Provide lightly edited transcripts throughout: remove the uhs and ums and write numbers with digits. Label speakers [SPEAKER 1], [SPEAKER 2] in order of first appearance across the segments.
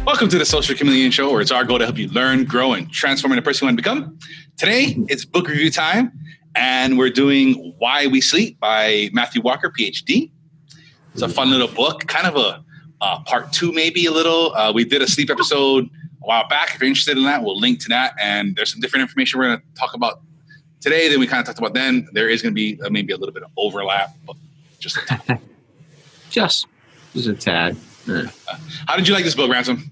[SPEAKER 1] Welcome to the Social Chameleon Show, where it's our goal to help you learn, grow, and transform into the person you want to become. Today, it's book review time, and we're doing Why We Sleep by Matthew Walker, PhD. It's a fun little book, kind of a part two, maybe a little. We did a sleep episode a while back. If you're interested in that, we'll link to that. And there's some different information we're going to talk about today than we kind of talked about then. There is going to be maybe a little bit of overlap, but just a tad.
[SPEAKER 2] just a tad.
[SPEAKER 1] How did you like this book, Ransom?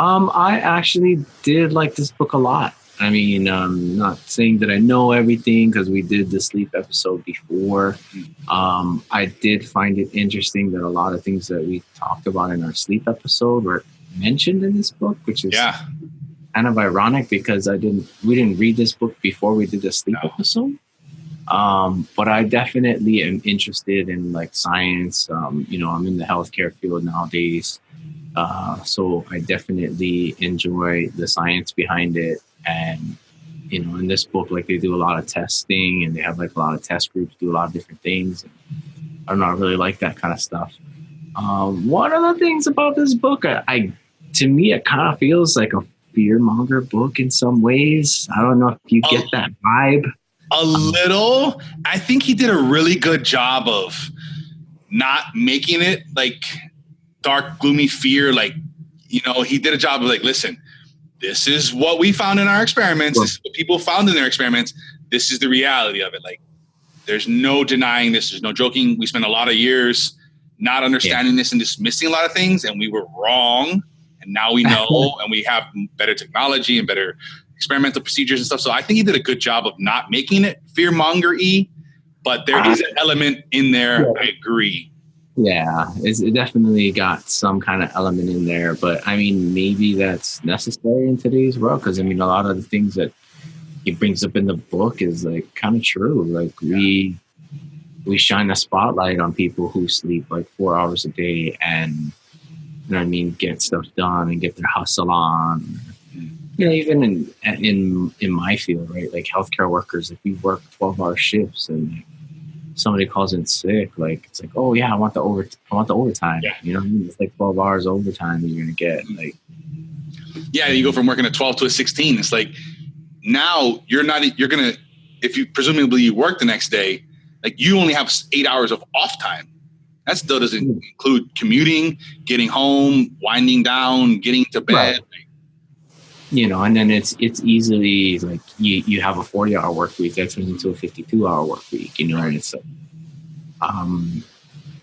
[SPEAKER 2] I actually did like this book a lot. I mean, I'm not saying that I know everything because we did the sleep episode before. I did find it interesting that a lot of things that we talked about in our sleep episode were mentioned in this book, which is kind of ironic because we didn't read this book before we did the sleep episode. But I definitely am interested in like science. I'm in the healthcare field nowadays. So I definitely enjoy the science behind it. And, in this book, like they do a lot of testing and they have like a lot of test groups, do a lot of different things. And I don't know, I really like that kind of stuff. One of the things about this book, to me, it kind of feels like a fear-monger book in some ways. I don't know if you get that vibe.
[SPEAKER 1] A little. I think he did a really good job of not making it like dark, gloomy fear. Like, he did a job of like, listen, this is what we found in our experiments. This is what people found in their experiments. This is the reality of it. Like, there's no denying this. There's no joking. We spent a lot of years not understanding this and dismissing a lot of things, and we were wrong. And now we know, and we have better technology and better experimental procedures and stuff. So I think he did a good job of not making it fear-monger-y, but there is an element in there. Yeah. I agree.
[SPEAKER 2] Yeah, it definitely got some kind of element in there, but I mean, maybe that's necessary in today's world because I mean, a lot of the things that he brings up in the book is like kind of true. Like we shine a spotlight on people who sleep like 4 hours a day and get stuff done and get their hustle on. Even in my field, right? Like healthcare workers, if we work 12-hour shifts and like, somebody calls in sick, like it's like, oh yeah, I want the overtime. Yeah. It's like 12 hours overtime that you're gonna get. Like,
[SPEAKER 1] yeah, you go from working at 12 to a 16. It's like now you're gonna, if you presumably you work the next day, like you only have 8 hours of off time. That still doesn't include commuting, getting home, winding down, getting to bed.
[SPEAKER 2] Right. And then it's easily like you have a 40-hour work week that turns into a 52-hour work week, and it's like,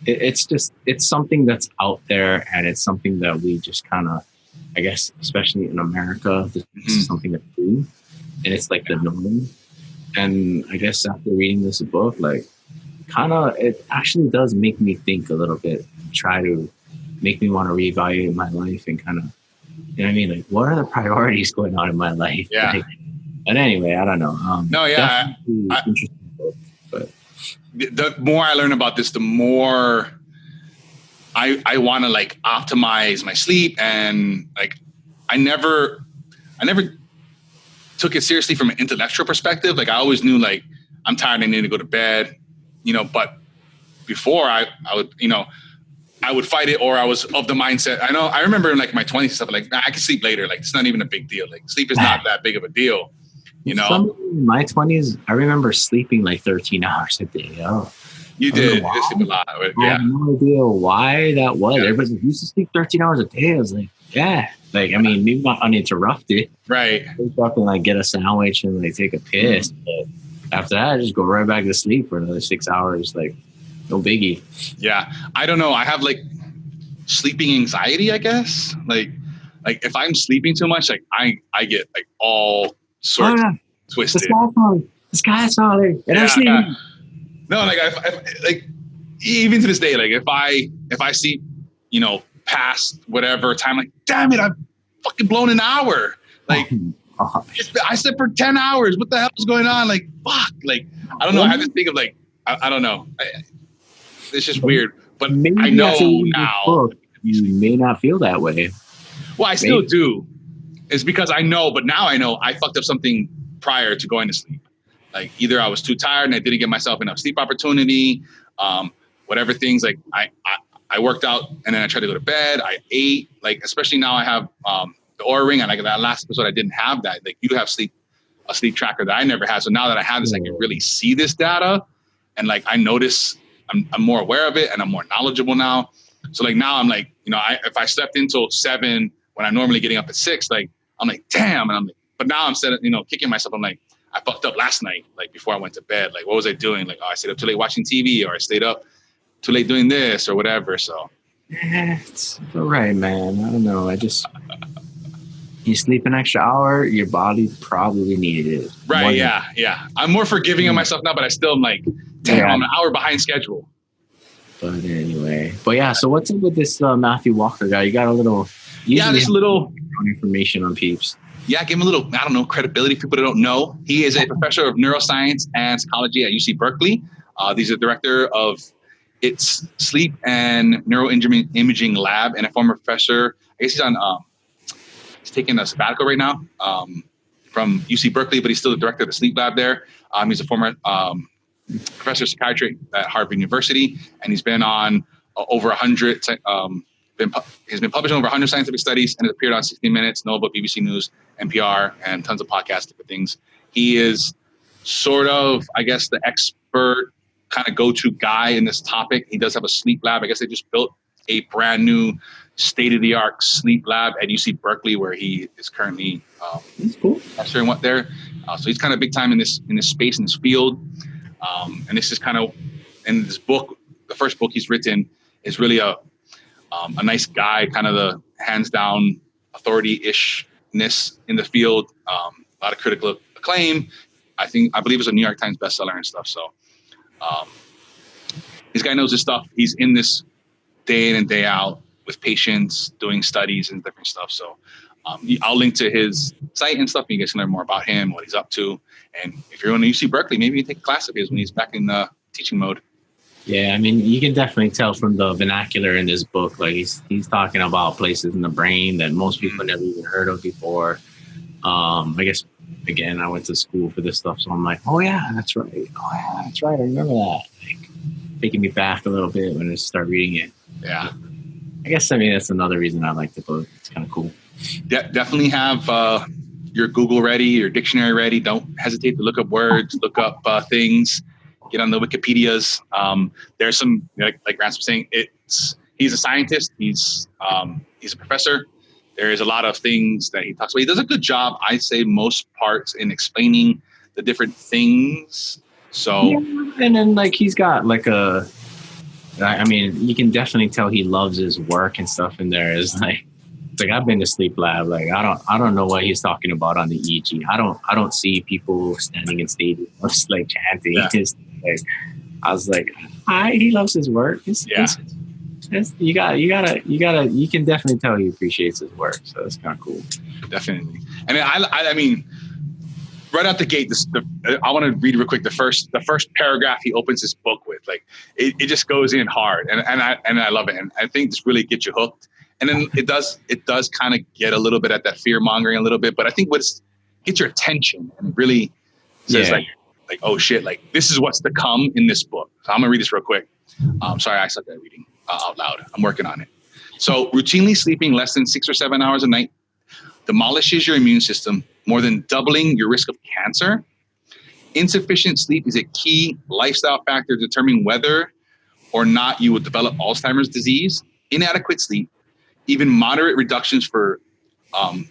[SPEAKER 2] it's something that's out there, and it's something that we just kind of, I guess, especially in America, this is something that we do, and it's like the norm. And I guess after reading this book, like, kind of, it actually does make me think a little bit, try to make me want to reevaluate my life and kind of, like, what are the priorities going on in my life?
[SPEAKER 1] Yeah.
[SPEAKER 2] Like, but anyway, I don't know.
[SPEAKER 1] Interesting book, but the more I learn about this, the more I want to like optimize my sleep, and like I never took it seriously from an intellectual perspective. Like I always knew like I'm tired, I need to go to bed, but before I would, I would fight it, or I was of the mindset. I remember in like my 20s and stuff, like I can sleep later. Like it's not even a big deal. Like sleep is not that big of a deal, In
[SPEAKER 2] my 20s, I remember sleeping like 13 hours a day. Oh,
[SPEAKER 1] you did. You sleep a lot.
[SPEAKER 2] I have no idea why that was. Everybody used to sleep 13 hours a day. I was like, yeah. Like, I mean, maybe not uninterrupted.
[SPEAKER 1] Right.
[SPEAKER 2] Wake up and like get a sandwich and like take a piss. But after that, I just go right back to sleep for another 6 hours. Like, no biggie.
[SPEAKER 1] Yeah. I don't know. I have like sleeping anxiety, I guess. Like if I'm sleeping too much, like I get like all sorts twisted.
[SPEAKER 2] The sky's falling. And I'm sleeping.
[SPEAKER 1] No, like I like even to this day, like if I sleep, past whatever time, like damn it, I've fucking blown an hour. Like I slept for 10 hours. What the hell is going on? Like fuck. Like I don't know. I have to think of like I don't know. It's just weird, but maybe I know now.
[SPEAKER 2] You may not feel that way.
[SPEAKER 1] Well, I still do. It's because I know, but now I know I fucked up something prior to going to sleep. Like either I was too tired and I didn't give myself enough sleep opportunity, whatever things. Like I worked out and then I tried to go to bed. I ate, like, especially now I have the Oura Ring, and like that last episode I didn't have that. Like, you have a sleep tracker that I never had. So now that I have this, I can really see this data, and like I notice I'm more aware of it and I'm more knowledgeable now. So like now I'm like, if I slept until 7 when I'm normally getting up at 6, like I'm like, damn, and I'm like, but now I'm kicking myself. I'm like, I fucked up last night, like before I went to bed. Like, what was I doing? Like, oh, I stayed up too late watching TV, or I stayed up too late doing this or whatever. So
[SPEAKER 2] it's all right, man. I don't know. You sleep an extra hour, your body probably needed it.
[SPEAKER 1] Right, yeah. I'm more forgiving of myself now, but I still am like, damn, I'm an hour behind schedule.
[SPEAKER 2] But anyway. So what's up with this Matthew Walker guy? You got a little...
[SPEAKER 1] this little...
[SPEAKER 2] information on peeps.
[SPEAKER 1] Yeah, give him a little, I don't know, credibility for people that don't know. He is a professor of neuroscience and psychology at UC Berkeley. He's a director of its sleep and neuroimaging lab and a former professor. I guess he's taking a sabbatical right now from UC Berkeley, but he's still the director of the sleep lab there. He's a former professor of psychiatry at Harvard University, and he's been on over 100. He's been published in over 100 scientific studies and has appeared on 60 Minutes, Nova, BBC News, NPR, and tons of podcast type of things. He is sort of, I guess, the expert kind of go-to guy in this topic. He does have a sleep lab. I guess they just built a brand new state-of-the-art sleep lab at UC Berkeley, where he is currently professoring what there. So he's kind of big time in this space, in this field. And this is kind of, in this book, the first book he's written is really a nice guy, kind of the hands down authority-ishness in the field. A lot of critical acclaim. I believe it's a New York Times bestseller and stuff. So this guy knows his stuff. He's in this day in and day out with patients, doing studies and different stuff. So I'll link to his site and stuff. You guys can learn more about him, what he's up to. And if you're going to UC Berkeley, maybe you take a class of his when he's back in the teaching mode.
[SPEAKER 2] Yeah, I mean, you can definitely tell from the vernacular in this book. Like he's talking about places in the brain that most people never even heard of before. I guess, again, I went to school for this stuff, so I'm like, oh yeah, that's right. I remember that. Like, taking me back a little bit when I start reading it.
[SPEAKER 1] Yeah.
[SPEAKER 2] I guess, that's another reason I like the book. It's kind of cool.
[SPEAKER 1] Definitely have your Google ready, your dictionary ready. Don't hesitate to look up words, look up things. Get on the Wikipedias. There's some, like Rance was saying, he's a scientist. He's a professor. There is a lot of things that he talks about. He does a good job, I'd say, most parts in explaining the different things. So,
[SPEAKER 2] yeah, and then he's got you can definitely tell he loves his work and stuff in there. It's like I've been to sleep lab. Like I don't know what he's talking about on the EEG. I don't see people standing in stadiums chanting. Yeah. I was like, he loves his work. You can definitely tell he appreciates his work. So it's kind of cool.
[SPEAKER 1] Definitely. And I mean, right out the gate, I want to read real quick the first paragraph he opens his book with. Like it just goes in hard, and I love it, and I think this really gets you hooked. And then it does kind of get a little bit at that fear mongering a little bit, but I think gets your attention and it really says like oh shit, like this is what's to come in this book. So I'm gonna read this real quick. Sorry, I suck at reading out loud. I'm working on it. So routinely sleeping less than 6 or 7 hours a night demolishes your immune system, more than doubling your risk of cancer. Insufficient sleep is a key lifestyle factor determining whether or not you will develop Alzheimer's disease. Inadequate sleep, even moderate reductions for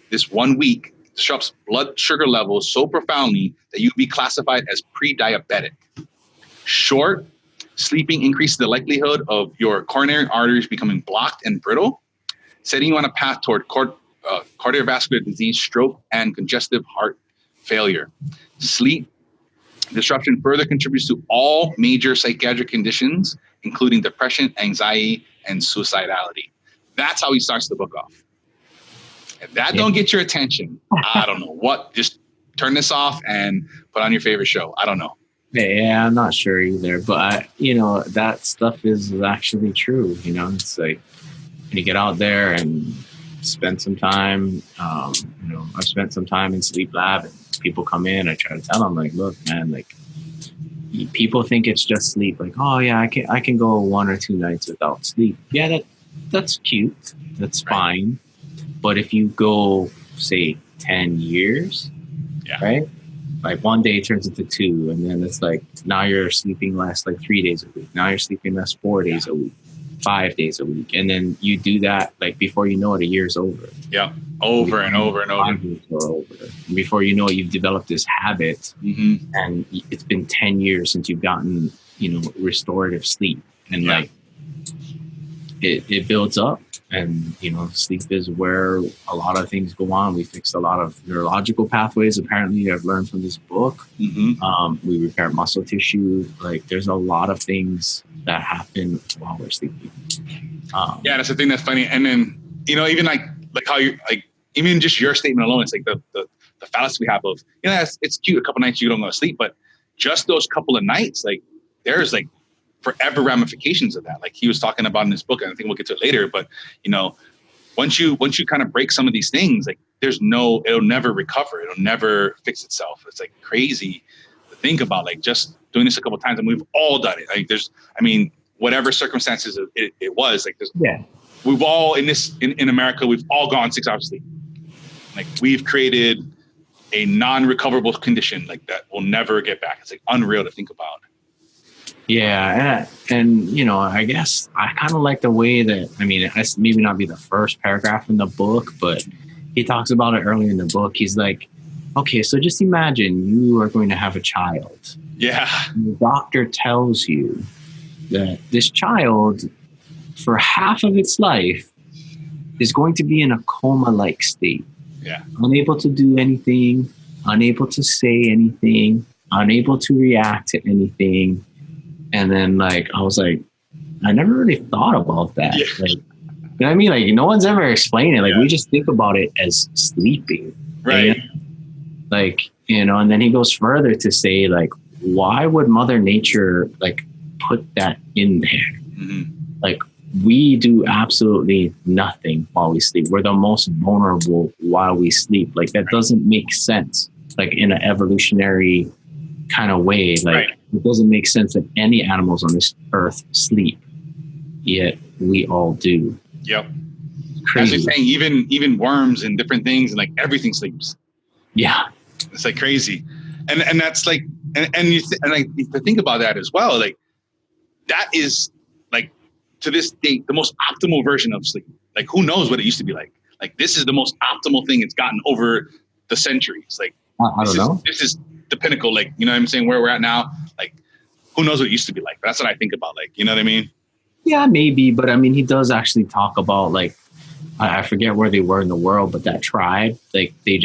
[SPEAKER 1] this 1 week, disrupts blood sugar levels so profoundly that you'll be classified as pre-diabetic. Short, sleeping increases the likelihood of your coronary arteries becoming blocked and brittle, setting you on a path toward cardiovascular disease, stroke, and congestive heart failure. Sleep disruption further contributes to all major psychiatric conditions, including depression, anxiety, and suicidality. That's how he starts the book off. If that don't get your attention, I don't know what. Just turn this off and put on your favorite show. I don't know.
[SPEAKER 2] Yeah, I'm not sure either. But, that stuff is actually true. It's like when you get out there and spend some time, I've spent some time in sleep lab and people come in. I try to tell them, like, look, man, like people think it's just sleep. Like, oh yeah, I can go 1 or 2 nights without sleep. Yeah, that's cute. That's fine. But if you go, say, 10 years, right? Like one day turns into 2, and then it's like now you're sleeping less like 3 days a week. Now you're sleeping less 4 days a week, 5 days a week. And then you do that, like before you know it, a year's over.
[SPEAKER 1] Yeah. Over and over and over.
[SPEAKER 2] And before you know it, you've developed this habit, and it's been 10 years since you've gotten, restorative sleep. And like it builds up. And, sleep is where a lot of things go on. We fixed a lot of neurological pathways. Apparently, I've learned from this book. We repair muscle tissue. Like, there's a lot of things that happen while we're sleeping.
[SPEAKER 1] That's the thing that's funny. And then, even like how you even just your statement alone, it's like the fallacy we have of, it's cute. A couple nights you don't go to sleep, but just those couple of nights, like there's like forever ramifications of that. Like he was talking about in his book, and I think we'll get to it later, but once you kind of break some of these things, like it'll never recover. It'll never fix itself. It's like crazy to think about, like just doing this a couple of times, and we've all done it. Like whatever circumstances it was, like we've all in America, we've all gone 6 hours of sleep. Like we've created a non-recoverable condition like that will never get back. It's like unreal to think about.
[SPEAKER 2] Yeah, and I guess I kind of like the way that, it's maybe not be the first paragraph in the book, but he talks about it early in the book. He's like, okay, so just imagine you are going to have a child.
[SPEAKER 1] Yeah.
[SPEAKER 2] And the doctor tells you that this child, for half of its life, is going to be in a coma-like state.
[SPEAKER 1] Yeah.
[SPEAKER 2] Unable to do anything, unable to say anything, unable to react to anything. And then, like, I was like, I never really thought about that.
[SPEAKER 1] Yeah.
[SPEAKER 2] Like, Like, no one's ever explained it. Like, we just think about it as sleeping.
[SPEAKER 1] Right.
[SPEAKER 2] Like, and then he goes further to say, like, why would Mother Nature, like, put that in there? Like, we do absolutely nothing while we sleep. We're the most vulnerable while we sleep. Like, that doesn't make sense, like, in an evolutionary kind of way. Like, it doesn't make sense that any animals on this earth sleep, yet we all do.
[SPEAKER 1] Yep. As you're saying, even worms and different things, and like everything sleeps.
[SPEAKER 2] Yeah.
[SPEAKER 1] It's like crazy. And that's like, and like to think about that as well, like that is like to this date, the most optimal version of sleep. Like who knows what it used to be like? Like this is the most optimal thing it's gotten over the centuries. Like
[SPEAKER 2] I don't know.
[SPEAKER 1] This is the pinnacle, like, what I'm saying, where we're at now, like who knows what it used to be like. That's what I think about, like, you know what I mean?
[SPEAKER 2] Yeah, maybe, but he does actually talk about, like, I forget where they were in the world, but that tribe, like they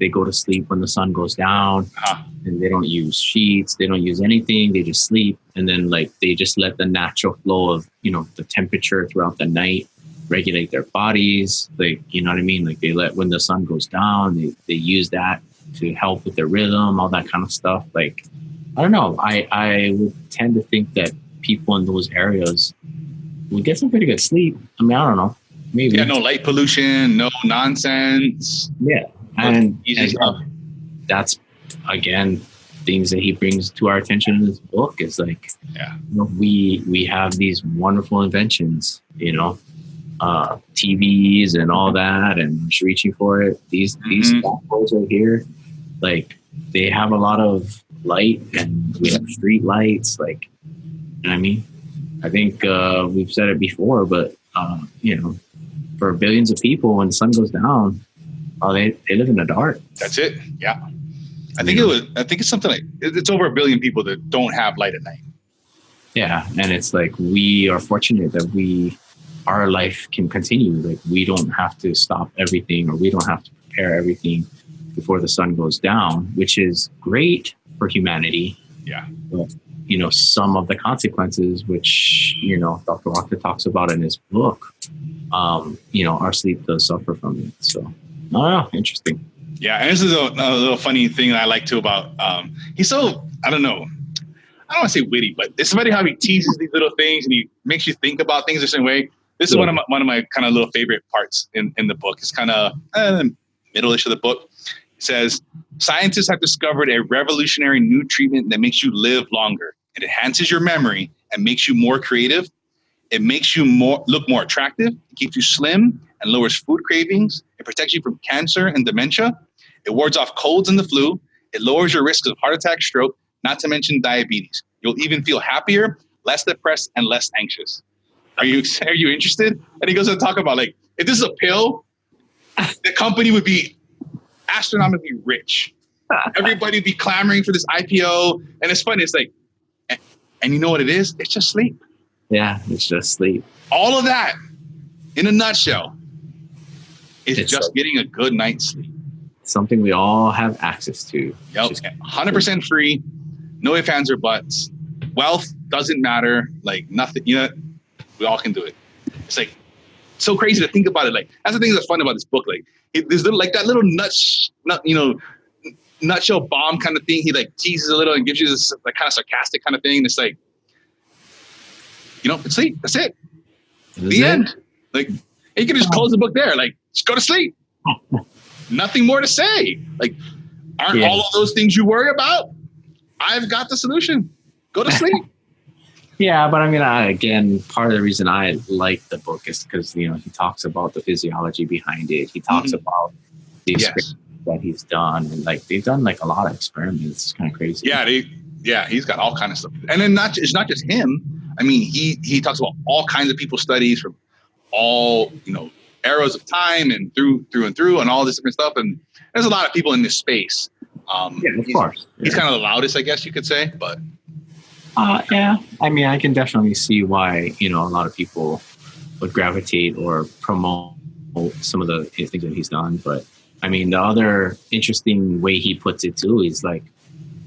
[SPEAKER 2] go to sleep when the sun goes down, and they don't use sheets, they don't use anything, they just sleep, and then like they just let the natural flow of the temperature throughout the night regulate their bodies, like, you know what I mean? Like they let, when the sun goes down, they use that to help with their rhythm, all that kind of stuff. Like, I don't know. I would tend to think that people in those areas would get some pretty good sleep. I don't know. Maybe.
[SPEAKER 1] Yeah, no light pollution, no nonsense.
[SPEAKER 2] Yeah. And that's, again, things that he brings to our attention in this book is like, we have these wonderful inventions, TVs and all that, and just reaching for it. These boys right here, like they have a lot of light, and we have street lights. Like, you know what I mean? I think we've said it before, but for billions of people, when the sun goes down, they live in the dark.
[SPEAKER 1] That's it. Yeah. I think it's something like it's over 1 billion people that don't have light at night.
[SPEAKER 2] Yeah. And it's like, we are fortunate that our life can continue. Like we don't have to stop everything, or we don't have to prepare everything before the sun goes down, which is great for humanity. Yeah. But, some of the consequences, which, Dr. Walker talks about in his book, our sleep does suffer from it. So, I don't know. Interesting.
[SPEAKER 1] Yeah. And this is a little funny thing that I like too about, he's so, I don't know. I don't want to say witty, but it's funny how he teases these little things and he makes you think about things a certain way. This is one of my kind of little favorite parts in the book. It's kind of middle-ish of the book. It says, scientists have discovered a revolutionary new treatment that makes you live longer. It enhances your memory and makes you more creative. It makes you look more attractive. It keeps you slim and lowers food cravings. It protects you from cancer and dementia. It wards off colds and the flu. It lowers your risk of heart attack, stroke, not to mention diabetes. You'll even feel happier, less depressed, and less anxious. Are you interested? And he goes on to talk about, like, if this is a pill, the company would be astronomically rich. Everybody would be clamoring for this IPO. And it's funny. It's like, and you know what it is? It's just sleep.
[SPEAKER 2] Yeah, it's just sleep.
[SPEAKER 1] All of that, in a nutshell, is it's just getting a good night's sleep.
[SPEAKER 2] Something we all have access to.
[SPEAKER 1] Yep, 100% free. No ifs, ands, or buts. Wealth doesn't matter. Like nothing. You know, we all can do it. It's like so crazy to think about it. Like that's the thing that's fun about this book. Like there's like that little nutshell bomb kind of thing. He like teases a little and gives you this like kind of sarcastic kind of thing. And it's like, you know, it's sleep. That's it. The end. Like you can just close the book there. Like just go to sleep. Nothing more to say. Like, aren't all of those things you worry about? I've got the solution. Go to sleep.
[SPEAKER 2] Yeah, but I mean, again, part of the reason I like the book is because, you know, he talks about the physiology behind it. He talks about the experiments that he's done. And like, they've done like a lot of experiments. It's kind of crazy.
[SPEAKER 1] Yeah, he's got all kinds of stuff. And then it's not just him. I mean, he talks about all kinds of people's studies from all, you know, eras of time and through and all this different stuff. And there's a lot of people in this space.
[SPEAKER 2] Of course.
[SPEAKER 1] He's kind of the loudest, I guess you could say, but.
[SPEAKER 2] Yeah, I mean, I can definitely see why, you know, a lot of people would gravitate or promote some of the things that he's done. But I mean, the other interesting way he puts it too is like,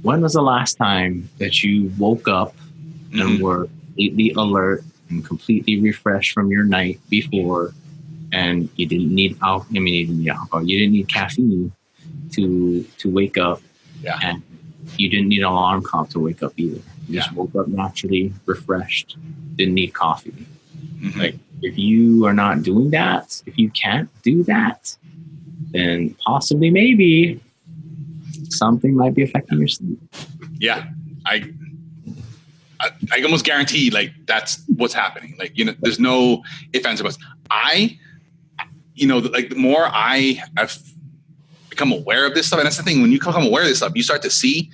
[SPEAKER 2] when was the last time that you woke up and were completely alert and completely refreshed from your night before, and you didn't need alcohol? I mean, you didn't need alcohol. You didn't need caffeine to wake up, and you didn't need an alarm clock to wake up either. You just woke up naturally, refreshed, didn't need coffee. Like, if you are not doing that, if you can't do that, then possibly, maybe, something might be affecting your sleep. Yeah,
[SPEAKER 1] I almost guarantee, like, that's what's happening. Like, you know, there's no ifs, ands, or buts. You know, like, the more I have become aware of this stuff, and that's the thing, when you become aware of this stuff, you start to see,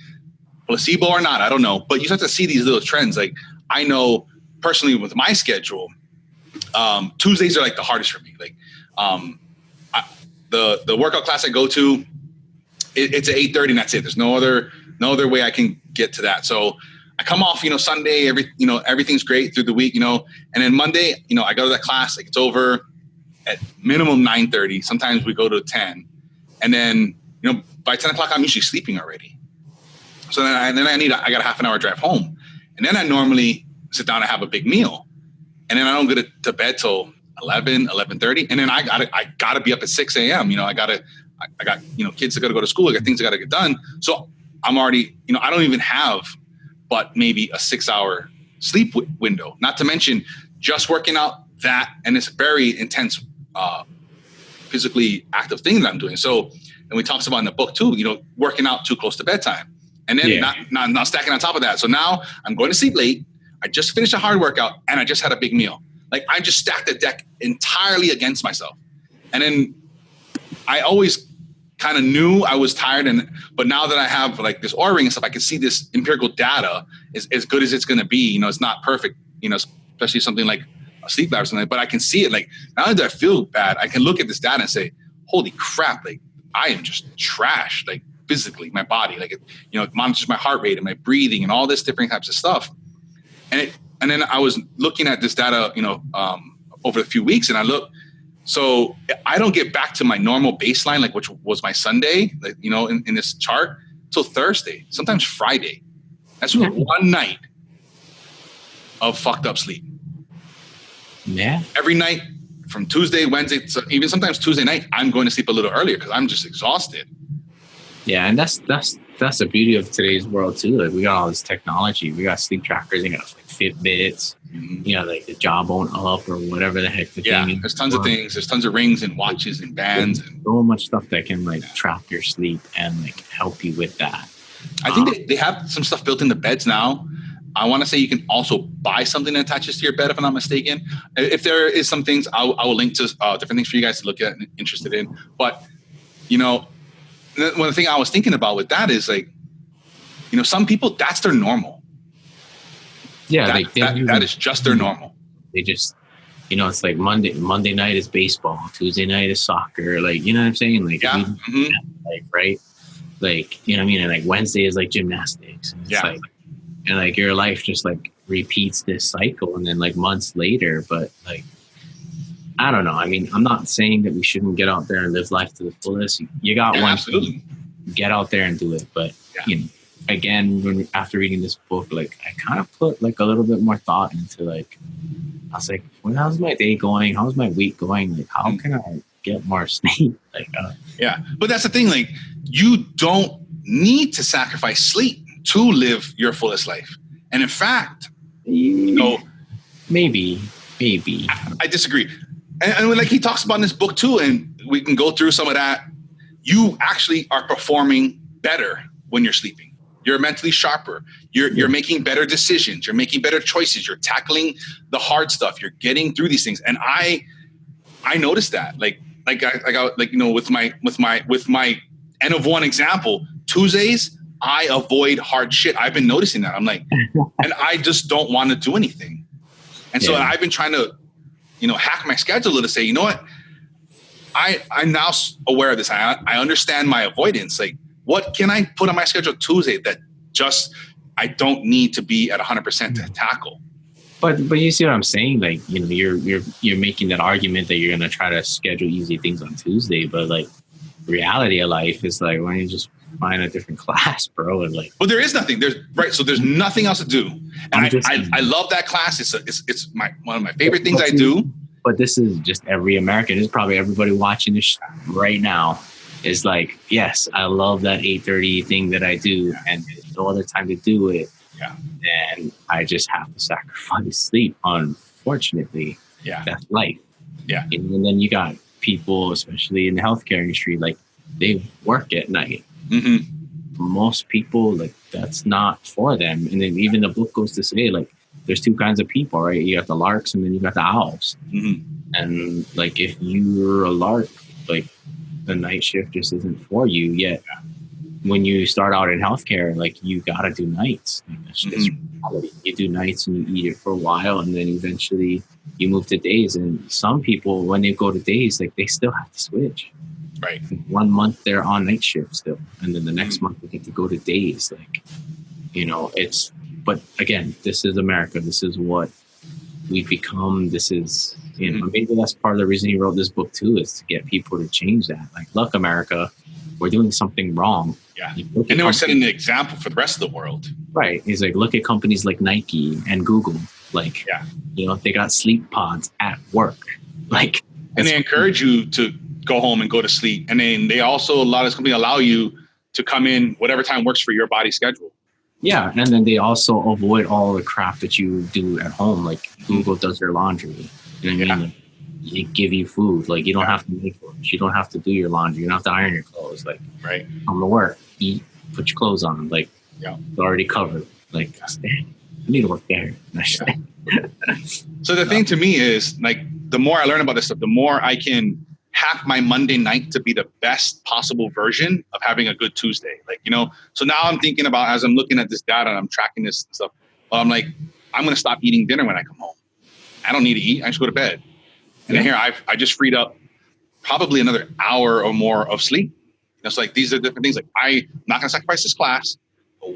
[SPEAKER 1] placebo or not, I don't know, but you start to see these little trends. Like, I know personally with my schedule, Tuesdays are like the hardest for me. Like, the workout class I go to, it's at 8:30 and that's it. There's no other way I can get to that. So I come off, you know, Sunday, everything's great through the week, you know, and then Monday, you know, I go to that class, like, it's over at minimum 9:30. Sometimes we go to 10, and then, you know, by 10 o'clock, I'm usually sleeping already. So then I got a half an hour drive home, and then I normally sit down and have a big meal, and then I don't get to bed till 11:30, and then I gotta be up at 6 a.m. You know, I got you know, kids that gotta go to school. I got things that gotta get done. So I'm already, you know, I don't even have but maybe a 6-hour sleep window. Not to mention just working out that, and it's a very intense, physically active thing that I'm doing. So, and we talked about in the book too, you know, working out too close to bedtime. And then not stacking on top of that. So now I'm going to sleep late. I just finished a hard workout and I just had a big meal. Like, I just stacked the deck entirely against myself. And then I always kind of knew I was tired. But now that I have like this Oura ring and stuff, I can see this empirical data is as good as it's going to be. You know, it's not perfect, you know, especially something like a sleep lab or something, but I can see it. Like, not only do I feel bad, I can look at this data and say, holy crap, like, I am just trash. Like, physically, my body, like, you know, it monitors my heart rate and my breathing and all this different types of stuff. And then I was looking at this data, you know, over a few weeks, and so I don't get back to my normal baseline, like, which was my Sunday, like, you know, in this chart, till Thursday, sometimes Friday. That's one night of fucked up sleep.
[SPEAKER 2] Yeah.
[SPEAKER 1] Every night from Tuesday, Wednesday, so even sometimes Tuesday night, I'm going to sleep a little earlier because I'm just exhausted.
[SPEAKER 2] Yeah, and that's the beauty of today's world too. Like, we got all this technology. We got sleep trackers. You got like Fitbits, like the Jawbone Up or whatever the heck the thing is.
[SPEAKER 1] There's tons of things. There's tons of rings and watches and bands. And
[SPEAKER 2] so much stuff that can like track your sleep and like help you with that.
[SPEAKER 1] I think they have some stuff built into beds now. I want to say you can also buy something that attaches to your bed, if I'm not mistaken. If there is some things, I will link to different things for you guys to look at and interested in. But, one thing I was thinking about with that is like, some people, that's their normal.
[SPEAKER 2] Yeah.
[SPEAKER 1] That is just their normal.
[SPEAKER 2] They just, it's like Monday night is baseball. Tuesday night is soccer. Like, you know what I'm saying? Like, like, right. Like, you know what I mean? And like Wednesday is like gymnastics. And it's like, and like your life just like repeats this cycle and then like months later, but like, I don't know. I mean, I'm not saying that we shouldn't get out there and live life to the fullest. You got one,
[SPEAKER 1] absolutely.
[SPEAKER 2] Get out there and do it. But again, after reading this book, like I kind of put like a little bit more thought into like, I was like, well, how's my day going? How's my week going? Like, how can I get more sleep? Like,
[SPEAKER 1] but that's the thing. Like, you don't need to sacrifice sleep to live your fullest life. And in fact,
[SPEAKER 2] maybe
[SPEAKER 1] I disagree. And like he talks about in this book too, and we can go through some of that. You actually are performing better when you're sleeping. You're mentally sharper. You're making better decisions. You're making better choices. You're tackling the hard stuff. You're getting through these things. And I noticed that, with my N of 1 example, Tuesdays, I avoid hard shit. I've been noticing that. I'm like, and I just don't want to do anything. And so I've been trying to, hack my schedule to say, you know what? I'm now aware of this. I understand my avoidance. Like, what can I put on my schedule Tuesday that just I don't need to be at 100% to tackle?
[SPEAKER 2] But you see what I'm saying? Like, you're making that argument that you're going to try to schedule easy things on Tuesday, but like reality of life is like, why don't you just find a different class, bro? And like,
[SPEAKER 1] well, there is nothing. So there's nothing else to do. And I love that class. It's one of my favorite things I do.
[SPEAKER 2] But this is just every American. This is probably everybody watching this right now is like, yes, I love that 8:30 thing that I do, and there's no other time to do it.
[SPEAKER 1] Yeah.
[SPEAKER 2] And I just have to sacrifice sleep. Unfortunately, that's life.
[SPEAKER 1] Yeah.
[SPEAKER 2] And then you got people, especially in the healthcare industry, like they work at night.
[SPEAKER 1] Mm-hmm.
[SPEAKER 2] Most people, like, that's not for them. And then even the book goes to say, like, there's two kinds of people, right? You got the larks and then you got the owls.
[SPEAKER 1] Mm-hmm.
[SPEAKER 2] And like, if you're a lark, like the night shift just isn't for you yet. When you start out in healthcare, like you got to do nights. Like, that's just reality. You do nights and you eat it for a while. And then eventually you move to days. And some people, when they go to days, like they still have to switch.
[SPEAKER 1] Right.
[SPEAKER 2] 1 month they're on night shift still. And then the next month they get to go to days. Like, but again, this is America. This is what we've become. This is, maybe that's part of the reason he wrote this book too, is to get people to change that. Like, look, America, we're doing something wrong.
[SPEAKER 1] Yeah. And then we're setting the example for the rest of the world.
[SPEAKER 2] Right. He's like, look at companies like Nike and Google. Like, they got sleep pods at work. Like,
[SPEAKER 1] and they encourage you to go home and go to sleep. And then they also, a lot of companies allow you to come in whatever time works for your body schedule.
[SPEAKER 2] Yeah, and then they also avoid all the crap that you do at home. Like Google does your laundry. You know what I mean? Like, they give you food. Like, you don't have to make lunch. You don't have to do your laundry. You don't have to iron your clothes. Like, come to work, eat, put your clothes on. Like, it's already covered. Like, I need to work there.
[SPEAKER 1] So the thing to me is, like, the more I learn about this stuff, the more I can hack my Monday night to be the best possible version of having a good Tuesday. Like, so now I'm thinking about, as I'm looking at this data and I'm tracking this and stuff, I'm like, I'm going to stop eating dinner when I come home. I don't need to eat. I just go to bed. And then here I just freed up probably another hour or more of sleep. It's like, these are different things. Like, I'm not going to sacrifice this class.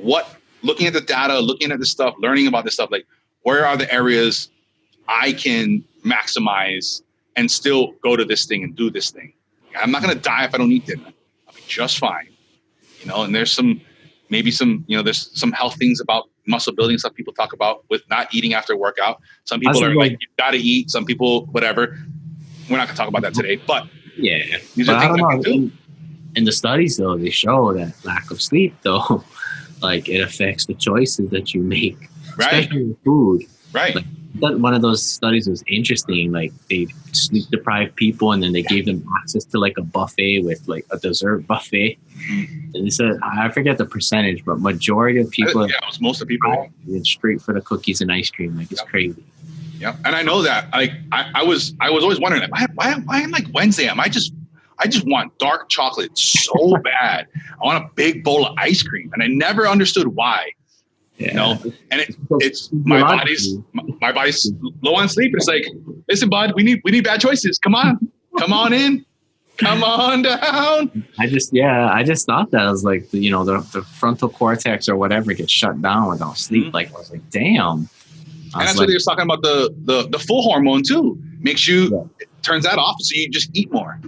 [SPEAKER 1] But looking at the data, looking at this stuff, learning about this stuff, like, where are the areas I can maximize and still go to this thing and do this thing? I'm not going to die if I don't eat dinner. I'll be just fine. And there's there's some health things about muscle building stuff people talk about with not eating after workout. Some people are like, you got to eat. Some people, whatever. We're not going to talk about that today, but these are things I can do.
[SPEAKER 2] In the studies, though, they show that lack of sleep, though, like, it affects the choices that you make.
[SPEAKER 1] Right.
[SPEAKER 2] especially with food.
[SPEAKER 1] Right.
[SPEAKER 2] Like, one of those studies was interesting. Like they sleep deprived people, and then they gave them access to like a buffet with like a dessert buffet.
[SPEAKER 1] Mm-hmm.
[SPEAKER 2] And they said, I forget the percentage, but majority of people,
[SPEAKER 1] it was most of people
[SPEAKER 2] went straight for the cookies and ice cream. Like it's crazy.
[SPEAKER 1] Yeah, and I know that. Like I was always wondering, why am like Wednesday? I just want dark chocolate so bad. I want a big bowl of ice cream, and I never understood why.
[SPEAKER 2] Yeah.
[SPEAKER 1] You know, and it's my body's low on sleep. It's like, listen, bud, we need bad choices. Come on in, come on down.
[SPEAKER 2] I just thought that. I was like, the frontal cortex or whatever gets shut down without sleep.
[SPEAKER 1] Mm-hmm.
[SPEAKER 2] Like I was like, damn.
[SPEAKER 1] And that's what they were talking about, the full hormone too. Makes you, it turns that off, so you just eat more.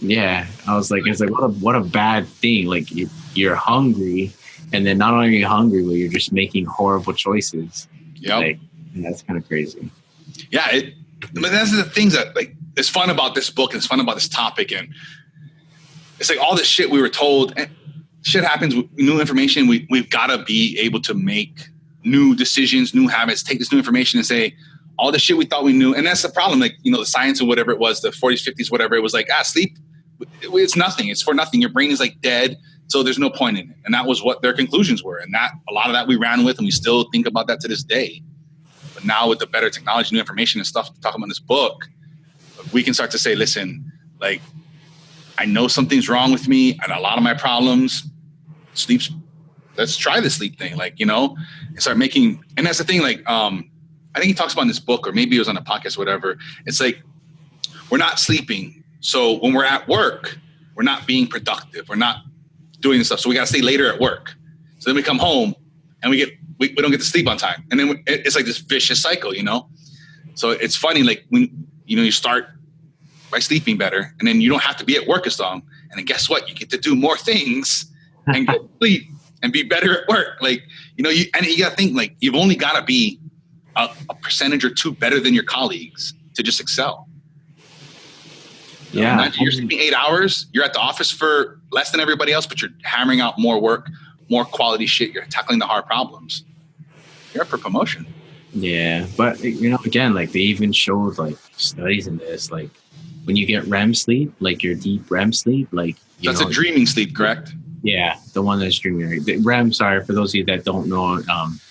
[SPEAKER 2] Yeah, I was like, it's like what a bad thing. Like you're hungry, and then not only are you hungry, but you're just making horrible choices.
[SPEAKER 1] Yeah,
[SPEAKER 2] like, that's kind of crazy.
[SPEAKER 1] Yeah, that's the things that like is fun about this book, and it's fun about this topic, and it's like all this shit we were told. And shit happens with new information. We've got to be able to make new decisions, new habits, take this new information and say all the shit we thought we knew. And that's the problem. Like, the science or whatever it was, the 40s, 50s, whatever, it was like, sleep, it's nothing. It's for nothing. Your brain is like dead. So there's no point in it. And that was what their conclusions were. And that a lot of that we ran with, and we still think about that to this day. But now with the better technology, new information and stuff to talk about in this book, we can start to say, listen, like, I know something's wrong with me and a lot of my problems, sleep's, let's try the sleep thing, like, and start making, and that's the thing, like, I think he talks about in this book, or maybe it was on a podcast, whatever. It's like, we're not sleeping. So when we're at work, we're not being productive. We're not doing this stuff. So we got to stay later at work. So then we come home and we don't get to sleep on time. And then it's like this vicious cycle, So it's funny, like when, you start by sleeping better, and then you don't have to be at work as long. And then guess what? You get to do more things and get sleep and be better at work. Like, you got to think, like, you've only got to be a percentage or two better than your colleagues to just excel.
[SPEAKER 2] Yeah.
[SPEAKER 1] Imagine you're sleeping 8 hours, you're at the office for less than everybody else, but you're hammering out more work, more quality shit. You're tackling the hard problems. You're up for promotion.
[SPEAKER 2] Yeah. But, again, like they even showed like studies in this, like when you get REM sleep, like your deep REM sleep, like,
[SPEAKER 1] that's a dreaming sleep, correct?
[SPEAKER 2] Yeah, the one that's dreaming. The REM, sorry, for those of you that don't know,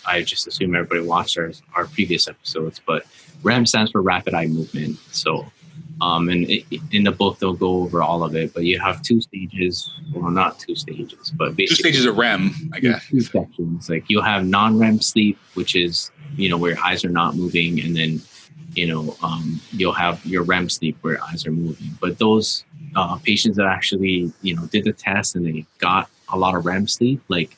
[SPEAKER 2] I just assume everybody watched our previous episodes, but REM stands for rapid eye movement. So, and in the book, they'll go over all of it, but you have two stages, well, not two stages, but basically
[SPEAKER 1] 2 stages of REM, I guess.
[SPEAKER 2] Two sections. Like you'll have non-REM sleep, which is, where your eyes are not moving, and then, you'll have your REM sleep where your eyes are moving. But those patients that actually, did the test and they got a lot of REM sleep, like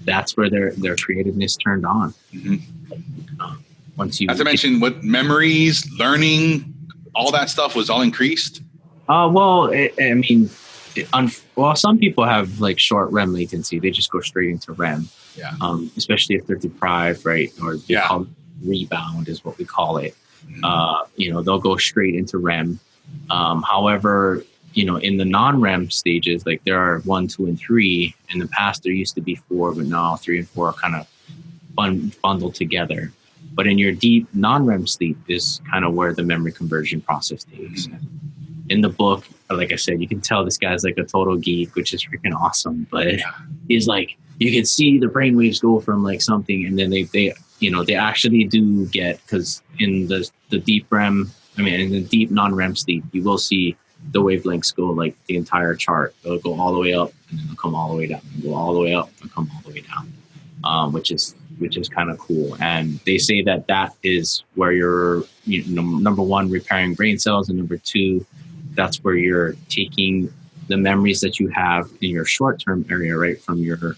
[SPEAKER 2] that's where their creativeness turned on.
[SPEAKER 1] Mm-hmm.
[SPEAKER 2] Once you,
[SPEAKER 1] as I mentioned, what memories, learning, all that stuff was all increased.
[SPEAKER 2] Well, some people have like short REM latency. They just go straight into REM.
[SPEAKER 1] Yeah.
[SPEAKER 2] Especially if they're deprived, right? Or call it rebound is what we call it. Mm-hmm. They'll go straight into REM. However, in the non-REM stages, like there are 1, 2, and 3. In the past, there used to be 4, but now 3 and 4 are kind of bundled together. But in your deep non-REM sleep is kind of where the memory conversion process takes. Mm-hmm. In the book, like I said, you can tell this guy's like a total geek, which is freaking awesome. But he's like, you can see the brainwaves go from like something, and then they actually do get, because in the deep REM, in the deep non-REM sleep, you will see the wavelengths go like the entire chart. They'll go all the way up and then they'll come all the way down. They'll go all the way up and come all the way down, which is kind of cool. And they say that is where you're, number one, repairing brain cells, and number two, that's where you're taking the memories that you have in your short-term area, right, from your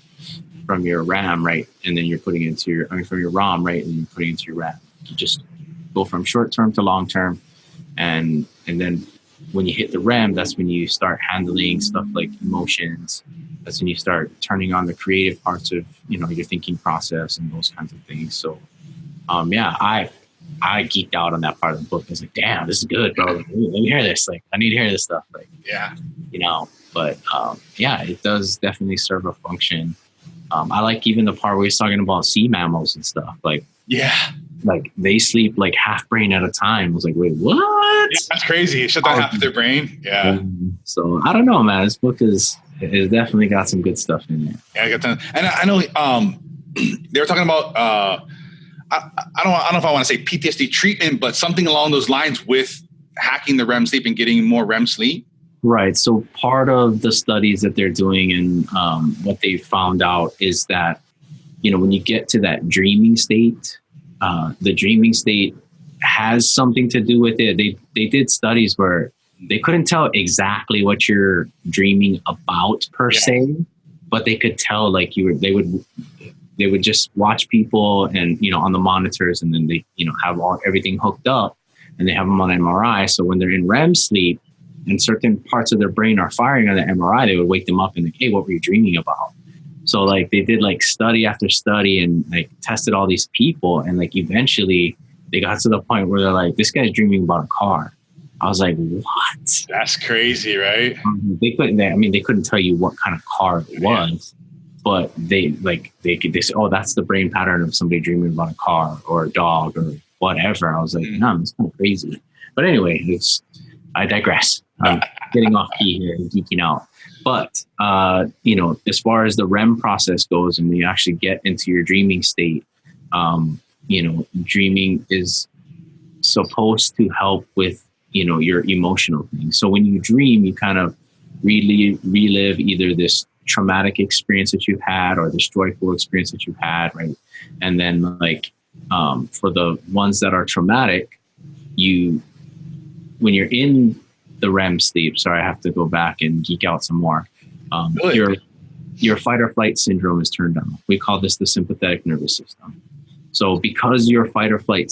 [SPEAKER 2] RAM, right, and then you're putting it into from your ROM, right, and you're putting it into your RAM. You just go from short-term to long-term, and then when you hit the REM, that's when you start handling stuff like emotions. That's when you start turning on the creative parts of, your thinking process and those kinds of things. So, I geeked out on that part of the book. I was like, damn, this is good, bro. Let me hear this. Like, I need to hear this stuff. Like, but, it does definitely serve a function. I like even the part where he's talking about sea mammals and stuff. Like they sleep like half brain at a time. I was like, wait, what?
[SPEAKER 1] Yeah, that's crazy. It shut down half of their brain. Yeah.
[SPEAKER 2] So I don't know, man. This book is definitely got some good stuff in there.
[SPEAKER 1] Yeah, I got that. And I know they were talking about I don't know if I want to say PTSD treatment, but something along those lines with hacking the REM sleep and getting more REM sleep.
[SPEAKER 2] Right. So part of the studies that they're doing and what they found out is that, when you get to that dreaming state, the dreaming state has something to do with it. They did studies where they couldn't tell exactly what you're dreaming about per se, but they could tell like they would just watch people and, on the monitors, and then they, have everything hooked up, and they have them on MRI. So when they're in REM sleep and certain parts of their brain are firing on the MRI, they would wake them up and like, hey, what were you dreaming about? So like they did like study after study and like tested all these people, and like eventually they got to the point where they're like, this guy's dreaming about a car. I was like, what?
[SPEAKER 1] That's crazy, right?
[SPEAKER 2] They couldn't tell you what kind of car it was, but they say, oh, that's the brain pattern of somebody dreaming about a car or a dog or whatever. I was like, no, it's kind of crazy. But anyway, I digress. I'm getting off key here and geeking out. But, as far as the REM process goes and you actually get into your dreaming state, dreaming is supposed to help with, your emotional things. So when you dream, you kind of relive either this traumatic experience that you've had or this joyful experience that you've had, right? And then for the ones that are traumatic, when you're in the REM sleep, sorry, I have to go back and geek out some more. Your fight or flight syndrome is turned on. We call this the sympathetic nervous system. So because your fight or flight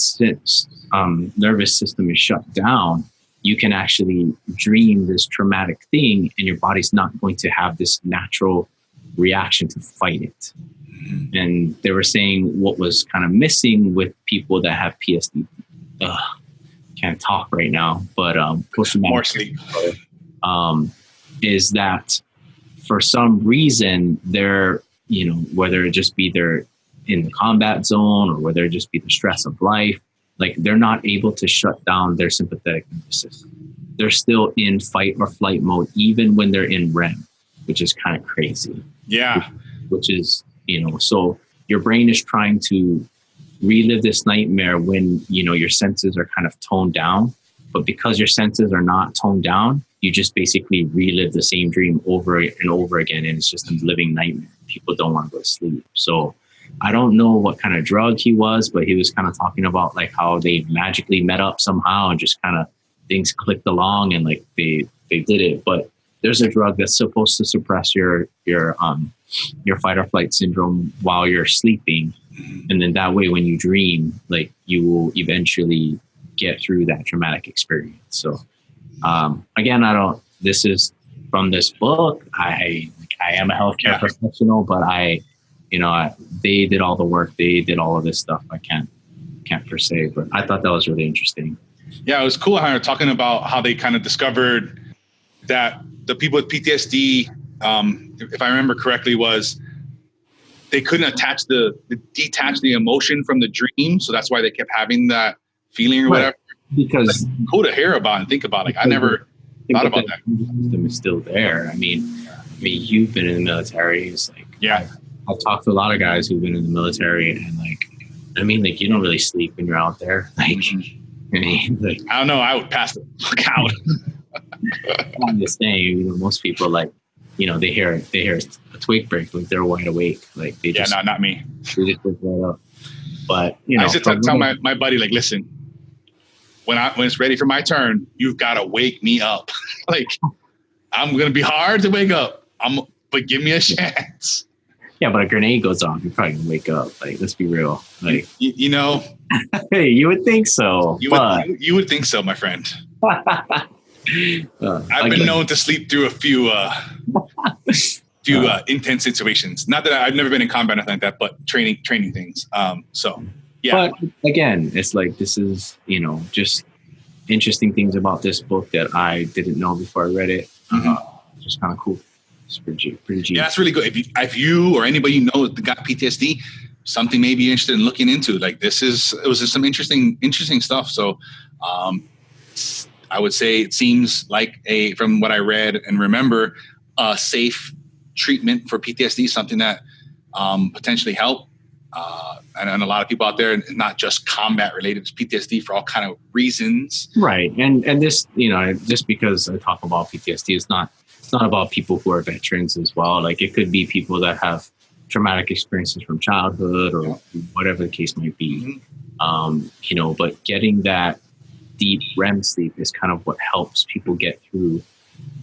[SPEAKER 2] nervous system is shut down, you can actually dream this traumatic thing and your body's not going to have this natural reaction to fight it. And they were saying what was kind of missing with people that have PSD. Can't talk right now, but
[SPEAKER 1] more sleep.
[SPEAKER 2] Is that for some reason they're, whether it just be they're in the combat zone or whether it just be the stress of life, like they're not able to shut down their sympathetic nervous system. They're still in fight or flight mode, even when they're in REM, which is kind of crazy.
[SPEAKER 1] Yeah.
[SPEAKER 2] Which is, so your brain is trying to relive this nightmare when, your senses are kind of toned down. But because your senses are not toned down, you just basically relive the same dream over and over again. And it's just a living nightmare. People don't want to go to sleep. So I don't know what kind of drug he was, but he was kind of talking about like how they magically met up somehow and just kind of things clicked along and like they did it. But there's a drug that's supposed to suppress your fight or flight syndrome while you're sleeping. And then that way, when you dream, like you will eventually get through that traumatic experience. So again, this is from this book. I am a healthcare professional, but they did all the work. They did all of this stuff. I can't per se, but I thought that was really interesting.
[SPEAKER 1] Yeah, it was cool how you're talking about how they kind of discovered that the people with PTSD, if I remember correctly, was they couldn't detach the emotion from the dream. So that's why they kept having that feeling or whatever.
[SPEAKER 2] Because
[SPEAKER 1] like, cool to hear about and think about. Like I never thought about that.
[SPEAKER 2] System is still there. I mean, you've been in the military. It's like, I've talked to a lot of guys who've been in the military, and like, you don't really sleep when you're out there. Like, I
[SPEAKER 1] don't know. I would pass the fuck out.
[SPEAKER 2] I'm just saying, most people they hear a twig break, like they're wide awake, like they just
[SPEAKER 1] not me.
[SPEAKER 2] They just wake right up. But I
[SPEAKER 1] used to tell my buddy, like, listen, when it's ready for my turn, you've got to wake me up. Like, I'm gonna be hard to wake up. But give me a chance.
[SPEAKER 2] Yeah, but a grenade goes off, you're probably gonna wake up. Like, let's be real. Like,
[SPEAKER 1] hey,
[SPEAKER 2] you would think so.
[SPEAKER 1] You would think so, my friend. I've been known to sleep through a few intense situations. Not that I've never been in combat or anything like that, but training things. So yeah.
[SPEAKER 2] But again, it's like, this is, just interesting things about this book that I didn't know before I read it. Just kind of cool. It's pretty genius.
[SPEAKER 1] Yeah, that's really good. If you or anybody you know that got PTSD, something may be interested in looking into. Like it was just some interesting stuff. So I would say it seems like from what I read and remember, a safe treatment for PTSD, something that potentially help. And a lot of people out there, not just combat related to PTSD, for all kind of reasons.
[SPEAKER 2] Right. And this, just because I talk about PTSD, it's not about people who are veterans as well. Like it could be people that have traumatic experiences from childhood or whatever the case might be. Mm-hmm. But getting that deep REM sleep is kind of what helps people get through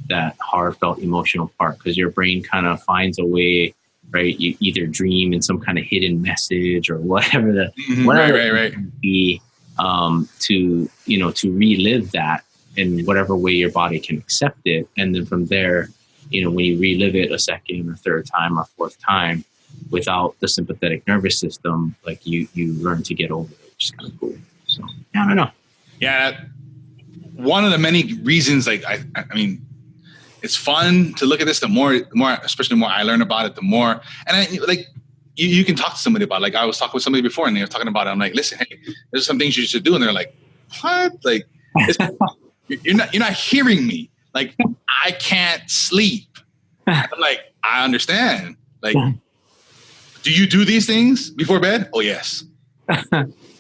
[SPEAKER 2] that heartfelt emotional part, because your brain kind of finds a way, right? You either dream in some kind of hidden message or whatever it might be, to relive that in whatever way your body can accept it. And then from there, when you relive it a second or third time or fourth time without the sympathetic nervous system, like you learn to get over it, which is kind of cool. So I don't know.
[SPEAKER 1] Yeah. One of the many reasons, like, I mean, it's fun to look at this. The more, especially the more I learn about it, the more, and you can talk to somebody about it. Like I was talking with somebody before and they were talking about it. I'm like, listen, hey, there's some things you should do. And they're like, what? Like, you're not hearing me. Like, I can't sleep. I'm like, I understand. Like, do you do these things before bed? Oh, yes.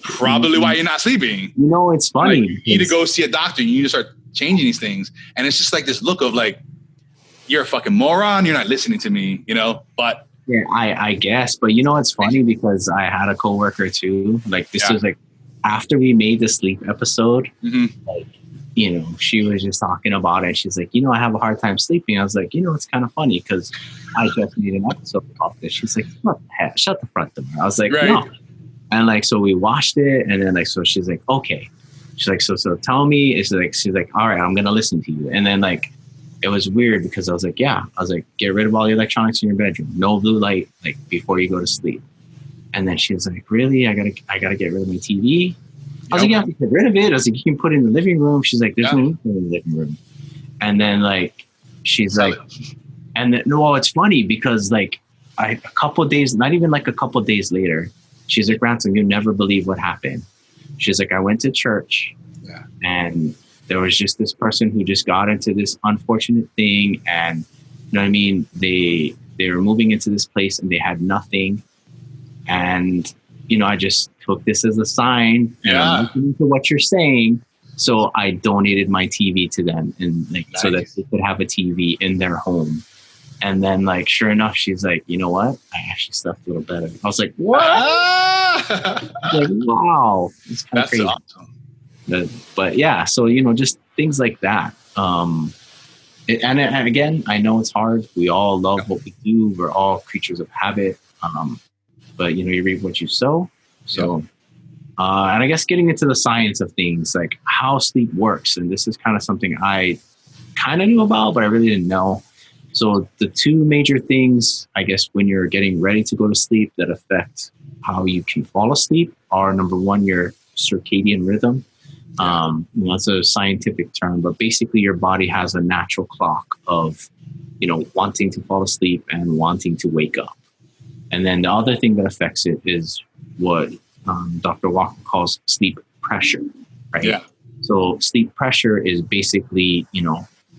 [SPEAKER 1] Probably why you're not sleeping.
[SPEAKER 2] It's funny.
[SPEAKER 1] Like, you need to go see a doctor. You need to start changing these things. And it's just like this look of like, you're a fucking moron. You're not listening to me, but.
[SPEAKER 2] Yeah, I guess. But it's funny because I had a coworker too. Like this was like after we made the sleep episode, like, she was just talking about it. She's like, I have a hard time sleeping. I was like, it's kind of funny because I just made an episode about this. She's like, what the heck? Shut the front door. I was like, no. And like, so we watched it. And then like, so she's like, okay. She's like, so tell me. She's like, all right, I'm going to listen to you. And then like, it was weird because I was like, get rid of all the electronics in your bedroom. No blue light, like before you go to sleep. And then she was like, really? I gotta get rid of my TV. I was like, you have to get rid of it. I was like, you can put it in the living room. She's like, there's no need for it in the living room. And then like, she's like, and then, well, it's funny because like a couple of days, not even like a couple of days later, she's like, Ransom, you'll never believe what happened. She's like, I went to church and there was just this person who just got into this unfortunate thing. And you know what I mean? They were moving into this place and they had nothing. And, I just took this as a sign and I'm listening to what you're saying. So I donated my TV to them and like, so that they could have a TV in their home. And then like, sure enough, she's like, you know what? I actually slept a little better. I was like, what? Like, wow. It's kind of crazy. Awesome. But yeah, so, just things like that. And again, I know it's hard. We all love what we do. We're all creatures of habit. But, you reap what you sow. So, and I guess getting into the science of things, like how sleep works. And this is kind of something I kind of knew about, but I really didn't know. So the two major things, I guess, when you're getting ready to go to sleep that affect how you can fall asleep are, number one, your circadian rhythm. That's a scientific term, but basically your body has a natural clock of, wanting to fall asleep and wanting to wake up. And then the other thing that affects it is what Dr. Walker calls sleep pressure, right? Yeah. So sleep pressure is basically,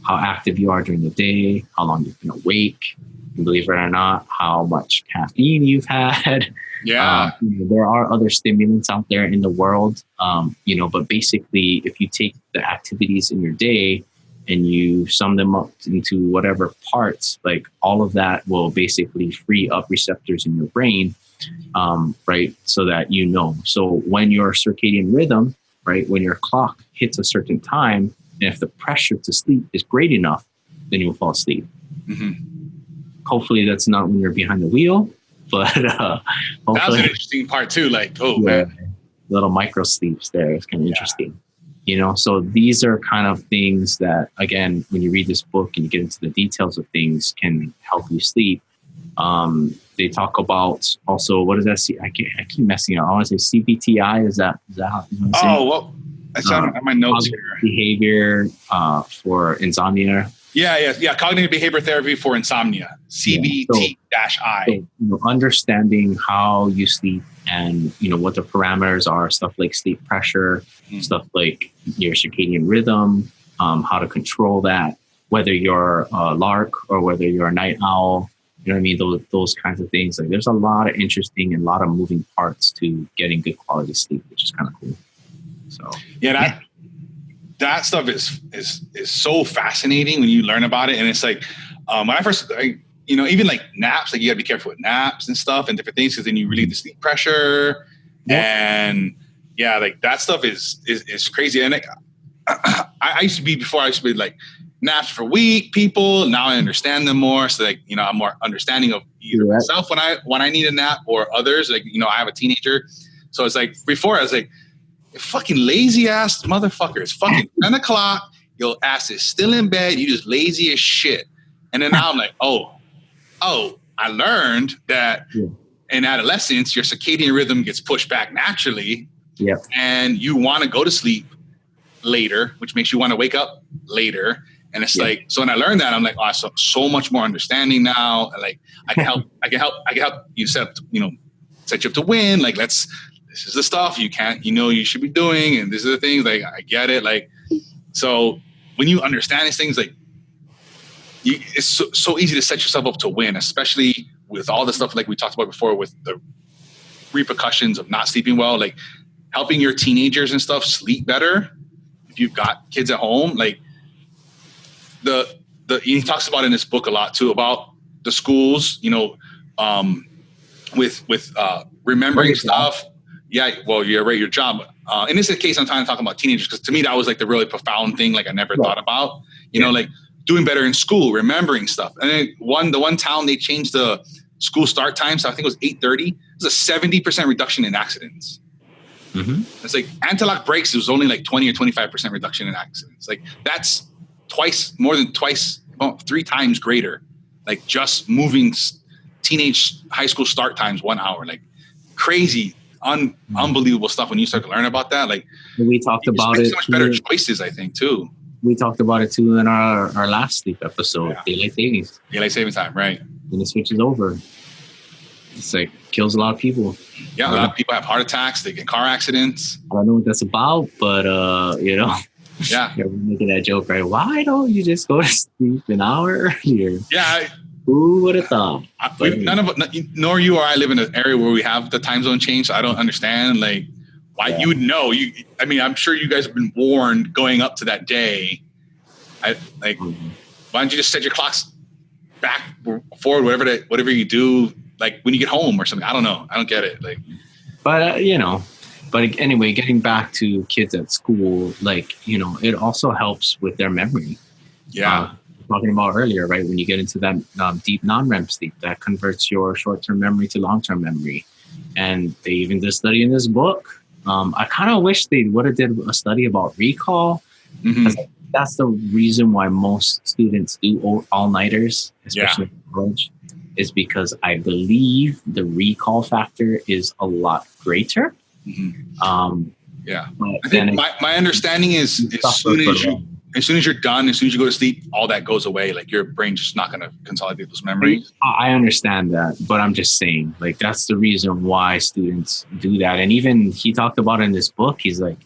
[SPEAKER 2] how active you are during the day, how long you've been awake, and believe it or not, how much caffeine you've had. Yeah. There are other stimulants out there in the world, but basically if you take the activities in your day and you sum them up into whatever parts, like all of that will basically free up receptors in your brain, right? So that So when your circadian rhythm, right, when your clock hits a certain time, and if the pressure to sleep is great enough, then you'll fall asleep. Mm-hmm. Hopefully that's not when you're behind the wheel, but that
[SPEAKER 1] was an interesting part too. Like, man,
[SPEAKER 2] little micro sleeps there. It's kind of interesting. So these are kind of things that, again, when you read this book and you get into the details of things, can help you sleep. They talk about also, what does that see? I keep messing up. I want to say CBTI. Is that how you want to say?
[SPEAKER 1] Oh, well, I saw my notes here.
[SPEAKER 2] Behavior for insomnia.
[SPEAKER 1] Yeah. Cognitive behavior therapy for insomnia, CBT-I.
[SPEAKER 2] So, understanding how you sleep and what the parameters are, stuff like sleep pressure, stuff like your circadian rhythm, how to control that, whether you're a lark or whether you're a night owl. You know what I mean? Those kinds of things. Like, there's a lot of interesting and a lot of moving parts to getting good quality sleep, which is kind of cool. So
[SPEAKER 1] that stuff is so fascinating when you learn about it. And it's like, when I first, even like naps, like you gotta be careful with naps and stuff and different things, because then you relieve the sleep pressure. And like that stuff is crazy. And like, I used to be like naps for weak people. Now I understand them more. So like, I'm more understanding of either myself when I need a nap or others. Like, I have a teenager. So it's like, before I was like, fucking lazy ass motherfucker. It's fucking 10 o'clock. Your ass is still in bed. You just lazy as shit. And then now I'm like, oh, I learned that in adolescence, your circadian rhythm gets pushed back naturally.
[SPEAKER 2] Yeah.
[SPEAKER 1] And you want to go to sleep later, which makes you want to wake up later. And it's like, so when I learned that, I'm like, oh, so much more understanding now. And like, I can help you set you up to win. Like, this is the stuff you should be doing. And these are the things, like, I get it. Like, so when you understand these things, like, it's so easy to set yourself up to win, especially with all the stuff like we talked about before with the repercussions of not sleeping well, like helping your teenagers and stuff sleep better. If you've got kids at home, like he talks about in this book a lot too about the schools, with remembering stuff. Yeah, well, you're right. Your job. In this case, I'm trying to talk about teenagers because to me that was like the really profound thing. Like I never thought about, like doing better in school, remembering stuff. And then the one town they changed the school start time, so I think it was 8:30. It was a 70% reduction in accidents. Mm-hmm. It's like anti-lock brakes. It was only like 20 or 25% reduction in accidents. Like that's more than twice, 3 times greater. Like just moving teenage high school start times 1 hour, like crazy, unbelievable stuff. When you start to learn about that, like
[SPEAKER 2] we talked about it,
[SPEAKER 1] so much better choices, I think too.
[SPEAKER 2] We talked about it too in our last sleep episode, daylight savings time,
[SPEAKER 1] right?
[SPEAKER 2] When it switches over, it's like kills a lot of people.
[SPEAKER 1] Yeah, a lot of people have heart attacks. They get car accidents.
[SPEAKER 2] I don't know what that's about, but
[SPEAKER 1] yeah,
[SPEAKER 2] we're making that joke, right? Why don't you just go to sleep an hour earlier?
[SPEAKER 1] Yeah.
[SPEAKER 2] Who would have thought?
[SPEAKER 1] None of us, nor you or I, live in an area where we have the time zone change. So I don't understand, like, why you would know. I'm sure you guys have been warned going up to that day. Why don't you just set your clocks back, forward, whatever you do, like when you get home or something? I don't know. I don't get it. Like,
[SPEAKER 2] but But anyway, getting back to kids at school, like, it also helps with their memory.
[SPEAKER 1] Yeah.
[SPEAKER 2] Talking about earlier, right? When you get into that deep non-REM sleep, that converts your short-term memory to long-term memory. And they even did a study in this book. I kind of wish they would have did a study about recall. Mm-hmm. That's the reason why most students do all-nighters, especially in college, is because I believe the recall factor is a lot greater. Mm-hmm.
[SPEAKER 1] I think my understanding is as soon as you're done, as soon as you go to sleep, all that goes away. Like your brain's just not going to consolidate those memories.
[SPEAKER 2] I understand that, but I'm just saying, like, that's the reason why students do that. And even he talked about in this book, he's like,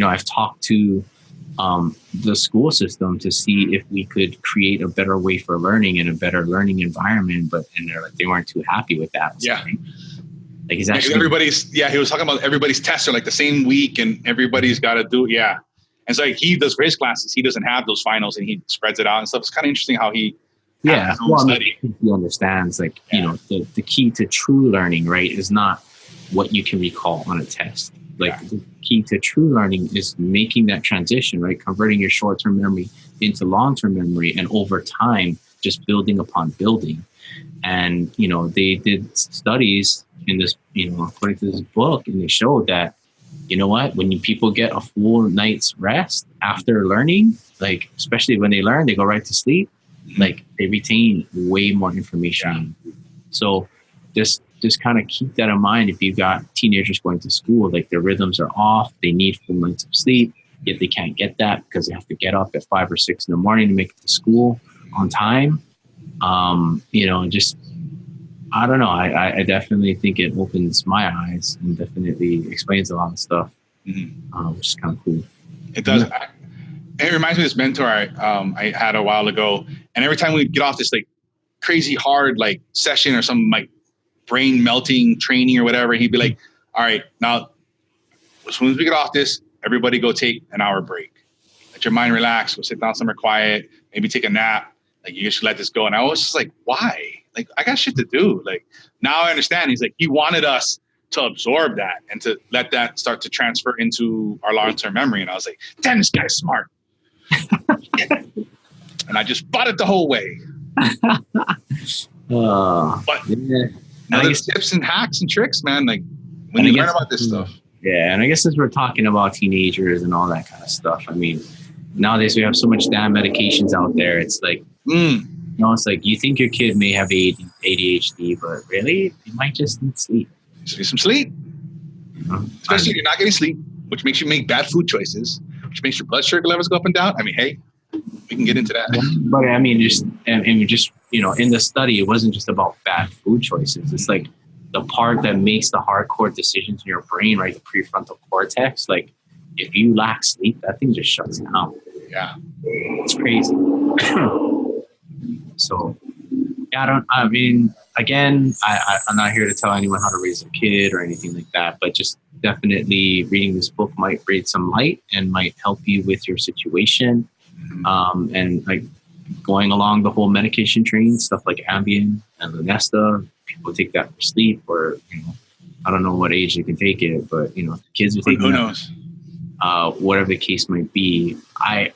[SPEAKER 2] I've talked to the school system to see if we could create a better way for learning and a better learning environment, and they're like, they weren't too happy with that. So,
[SPEAKER 1] yeah.
[SPEAKER 2] Like he's actually
[SPEAKER 1] he was talking about everybody's tests are like the same week and everybody's got to do. Yeah. And so like he does for his classes, he doesn't have those finals and he spreads it out and stuff. It's kind of interesting how he
[SPEAKER 2] he understands, like, the key to true learning, right, is not what you can recall on a test. Like the key to true learning is making that transition, right? Converting your short-term memory into long-term memory, and over time, just building upon building. And, they did studies in this, according to this book, and they showed that, when people get a full night's rest after learning, like, especially when they learn, they go right to sleep, like they retain way more information. Yeah. So just kind of keep that in mind. If you've got teenagers going to school, like their rhythms are off, they need full nights of sleep, yet they can't get that because they have to get up at 5 or 6 in the morning to make it to school. on time. Just, I don't know. I definitely think it opens my eyes and definitely explains a lot of stuff, which is kind of cool.
[SPEAKER 1] It does. It reminds me of this mentor I had a while ago. And every time we get off this like crazy hard like session or some like brain melting training or whatever, he'd be like, all right, now as soon as we get off this, everybody go take an hour break. Let your mind relax. Go sit down somewhere quiet. Maybe take a nap. Like, you should let this go. And I was just like, why? Like, I got shit to do. Like, now I understand. He's like, he wanted us to absorb that and to let that start to transfer into our long-term memory. And I was like, damn, this guy's smart. And I just bought it the whole way. But there's tips and hacks and tricks, man. Like, when you learn about this stuff.
[SPEAKER 2] Yeah, and I guess since we're talking about teenagers and all that kind of stuff, I mean, nowadays we have so much damn medications out there. It's like, it's like you think your kid may have ADHD, but really, you might just need sleep.
[SPEAKER 1] Just need some sleep. Especially if you're not getting sleep, which makes you make bad food choices, which makes your blood sugar levels go up and down. I mean, hey, we can get into that.
[SPEAKER 2] But I mean, just in the study, it wasn't just about bad food choices. It's like the part that makes the hardcore decisions in your brain, right? The prefrontal cortex. Like, if you lack sleep, that thing just shuts down.
[SPEAKER 1] Yeah.
[SPEAKER 2] It's crazy. So, yeah, again, I'm not here to tell anyone how to raise a kid or anything like that, but just definitely reading this book might bring some light and might help you with your situation. And like going along the whole medication train, stuff like Ambien and Lunesta, people take that for sleep, or, I don't know what age they can take it, but, kids are taking
[SPEAKER 1] who knows?
[SPEAKER 2] Whatever the case might be. I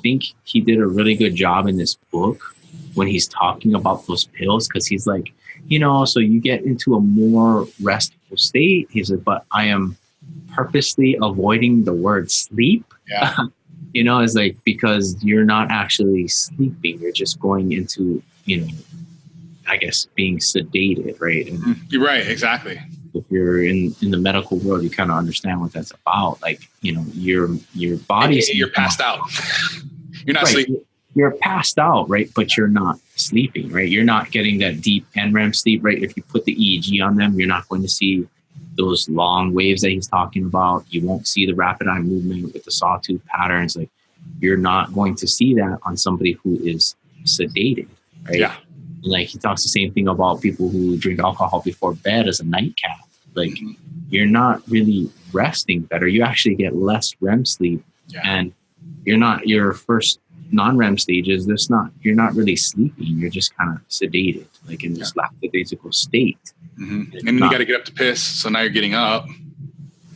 [SPEAKER 2] think he did a really good job in this book when he's talking about those pills, because he's like, so you get into a more restful state. He's like, but I am purposely avoiding the word sleep.
[SPEAKER 1] Yeah.
[SPEAKER 2] It's like, because you're not actually sleeping. You're just going into, I guess, being sedated, right? And
[SPEAKER 1] you're right. Exactly.
[SPEAKER 2] if you're in the medical world, you kind of understand what that's about. Like, your body's...
[SPEAKER 1] You're passed out. You're not sleeping.
[SPEAKER 2] You're passed out, right? But you're not sleeping, right? You're not getting that deep NREM sleep, right? If you put the EEG on them, you're not going to see those long waves that he's talking about. You won't see the rapid eye movement with the sawtooth patterns. Like, you're not going to see that on somebody who is sedated, right?
[SPEAKER 1] Yeah.
[SPEAKER 2] Like, he talks the same thing about people who drink alcohol before bed as a nightcap. Like, you're not really resting better. You actually get less REM sleep, and your first non-REM stages, you're not really sleeping. You're just kind of sedated, like in this lackadaisical state.
[SPEAKER 1] And then you got to get up to piss. So now you're getting up.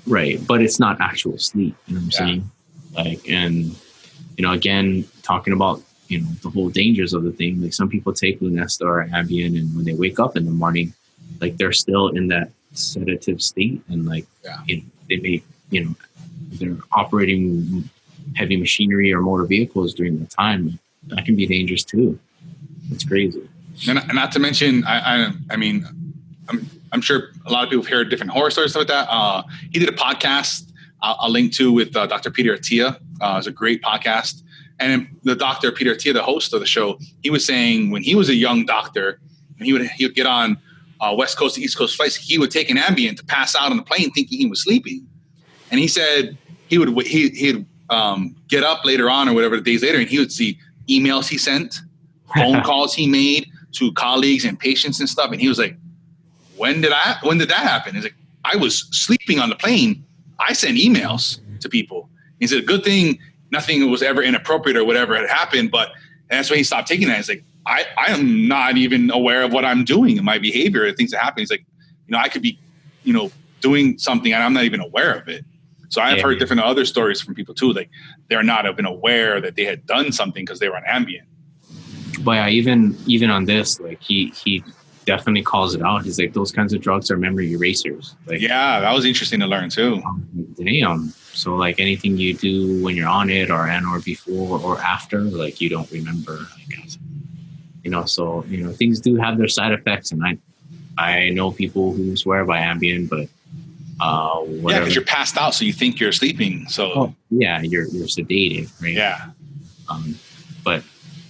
[SPEAKER 2] Right. But it's not actual sleep. You know what I'm saying? Like, and, again, talking about, the whole dangers of the thing. Like, some people take Lunesta or Ambien, and when they wake up in the morning, like, they're still in that sedative state, and like, they may, they're operating heavy machinery or motor vehicles during the time. That can be dangerous too. It's crazy.
[SPEAKER 1] And not to mention, I mean, I'm sure a lot of people have heard different horror stories, stuff like that. He did a podcast I'll link to with Dr. Peter Attia. It's a great podcast. And the Dr. Peter Attia, the host of the show, he was saying when he was a young doctor, and he would get on West Coast to East Coast flights, he would take an Ambien to pass out on the plane thinking he was sleeping. And he said he'd get up later on or whatever, days later, and he would see emails he sent, phone calls he made to colleagues and patients and stuff. And he was like, when did that happen? He's like, I was sleeping on the plane. I sent emails to people. He said, good thing nothing was ever inappropriate or whatever had happened. But that's when he stopped taking that. He's like, I am not even aware of what I'm doing in my behavior, the things that happen. He's like, I could be, doing something and I'm not even aware of it. So I've heard different other stories from people too. Like, they're not even aware that they had done something because they were on Ambien.
[SPEAKER 2] But yeah, even on this, like, he definitely calls it out. He's like, those kinds of drugs are memory erasers. Like,
[SPEAKER 1] yeah, that was interesting to learn too.
[SPEAKER 2] Damn. So like, anything you do when you're on it or before or after, like, you don't remember, I guess. So things do have their side effects, and I know people who swear by Ambien, but whatever.
[SPEAKER 1] Yeah, because you're passed out, so you think you're sleeping. So
[SPEAKER 2] you're sedated, right?
[SPEAKER 1] Yeah.
[SPEAKER 2] But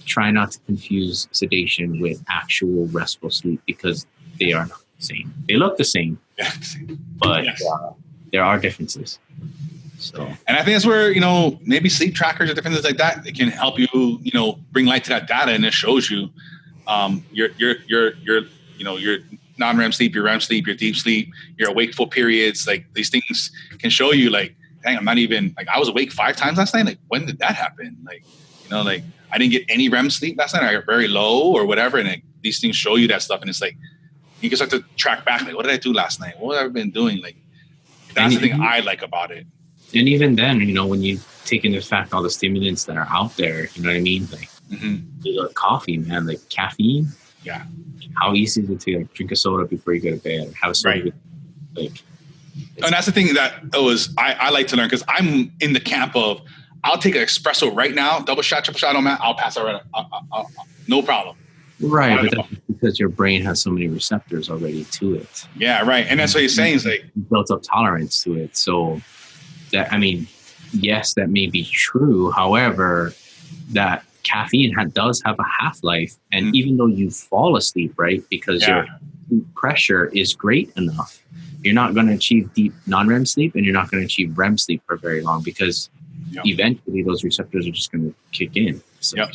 [SPEAKER 2] try not to confuse sedation with actual restful sleep because they are not the same. They look the same, but there are differences. So,
[SPEAKER 1] and I think that's where, maybe sleep trackers or different things like that, it can help you, bring light to that data, and it shows you your non-REM sleep, your REM sleep, your deep sleep, your wakeful periods. Like, these things can show you, like, dang, I'm not even, like, I was awake 5 times last night. Like, when did that happen? Like, like, I didn't get any REM sleep last night. I got very low or whatever. And these things show you that stuff. And it's like, you can start to track back. Like, what did I do last night? What have I been doing? Like, that's the thing I like about it.
[SPEAKER 2] And even then, when you take into fact all the stimulants that are out there, you know what I mean? Like, coffee, man, like caffeine.
[SPEAKER 1] Yeah.
[SPEAKER 2] How easy is it to drink a soda before you go to bed? Or have a soda and
[SPEAKER 1] that's the thing that I like to learn, because I'm in the camp of, I'll take an espresso right now, double shot, triple shot on that, I'll pass it right. No problem.
[SPEAKER 2] Right, but that's because your brain has so many receptors already to it.
[SPEAKER 1] Yeah, right. And that's what you're saying is like,
[SPEAKER 2] built up tolerance to it. So that, yes, that may be true. However, that caffeine does have a half-life. And even though you fall asleep, right, because your pressure is great enough, you're not going to achieve deep non-REM sleep, and you're not going to achieve REM sleep for very long, because eventually those receptors are just going to kick in. So.
[SPEAKER 1] Yep.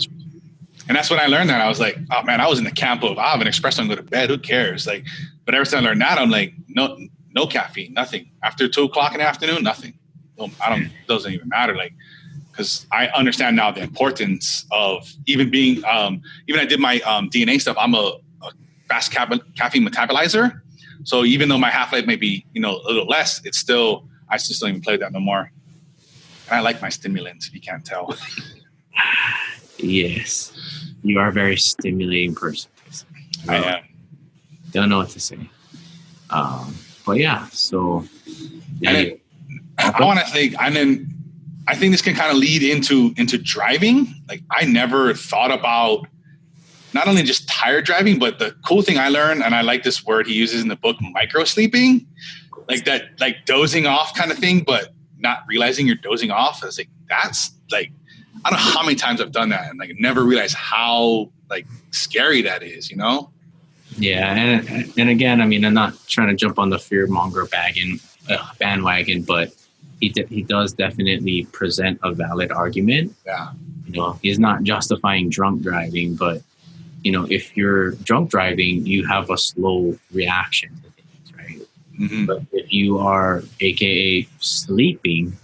[SPEAKER 1] And that's when I learned that. I was like, oh man, I was in the camp of, I have an espresso and go to bed. Who cares? Like, but ever since I learned that, I'm like, no caffeine, nothing. After 2:00 in the afternoon, nothing. It doesn't even matter. Like, because I understand now the importance of even being, even I did my DNA stuff. I'm a fast caffeine metabolizer. So even though my half-life may be, a little less, it's still, I just don't even play that no more. And I like my stimulants, if you can't tell.
[SPEAKER 2] Yes. You are a very stimulating person.
[SPEAKER 1] I am.
[SPEAKER 2] Don't know what to say. But yeah, so.
[SPEAKER 1] Yeah, I want to think, and then I think this can kind of lead into driving. Like, I never thought about not only just tired driving, but the cool thing I learned, and I like this word he uses in the book, micro sleeping, like that, like dozing off kind of thing, but not realizing you're dozing off. I was like, that's like, I don't know how many times I've done that and like never realized how like scary that is,
[SPEAKER 2] Yeah, and again, I'm not trying to jump on the fear monger bandwagon, but he does definitely present a valid argument.
[SPEAKER 1] Yeah.
[SPEAKER 2] He's not justifying drunk driving, but if you're drunk driving, you have a slow reaction to things, right?
[SPEAKER 1] Mm-hmm.
[SPEAKER 2] But if you are AKA sleeping,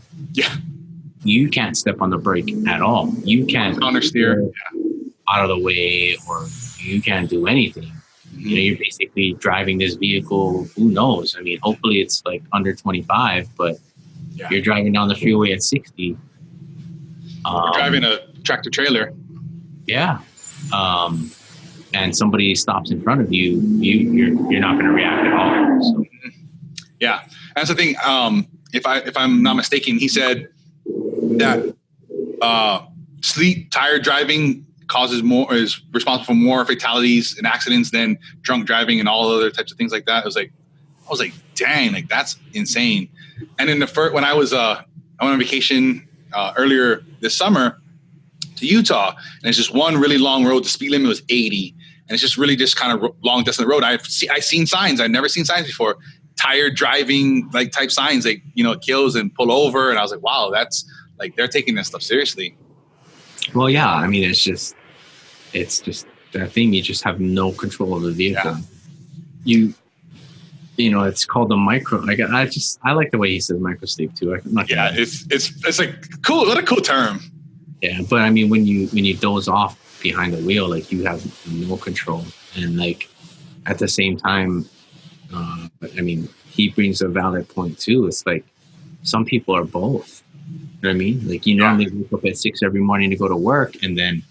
[SPEAKER 2] you can't step on the brake at all. You can't
[SPEAKER 1] understeer
[SPEAKER 2] out of the way, or you can't do anything.
[SPEAKER 1] Mm-hmm.
[SPEAKER 2] You're basically driving this vehicle. Who knows? Hopefully it's like under 25, but you're driving down the freeway at 60.
[SPEAKER 1] You're driving a tractor trailer. Yeah.
[SPEAKER 2] And somebody stops in front of you, you're not going to react at all. So.
[SPEAKER 1] Yeah, that's the thing. If I'm not mistaken, he said that tired driving is responsible for more fatalities and accidents than drunk driving and all other types of things like that. I was like, dang, like that's insane. And in when I went on vacation earlier this summer to Utah, and it's just one really long road. The speed limit was 80, and it's just really just kind of long distance road. I've seen signs. I've never seen signs before. Tired driving, like type signs, like kills and pull over. And I was like, wow, that's like they're taking this stuff seriously.
[SPEAKER 2] Well, yeah, it's just that thing. You just have no control of the vehicle. Yeah. It's called a micro. Like I like the way he says micro sleep too.
[SPEAKER 1] It's like cool. What a cool term.
[SPEAKER 2] Yeah, but when you doze off behind the wheel, like you have no control, and like at the same time, he brings a valid point too. It's like some people are both. You know what I mean? Like you normally wake up at 6 every morning to go to work, and then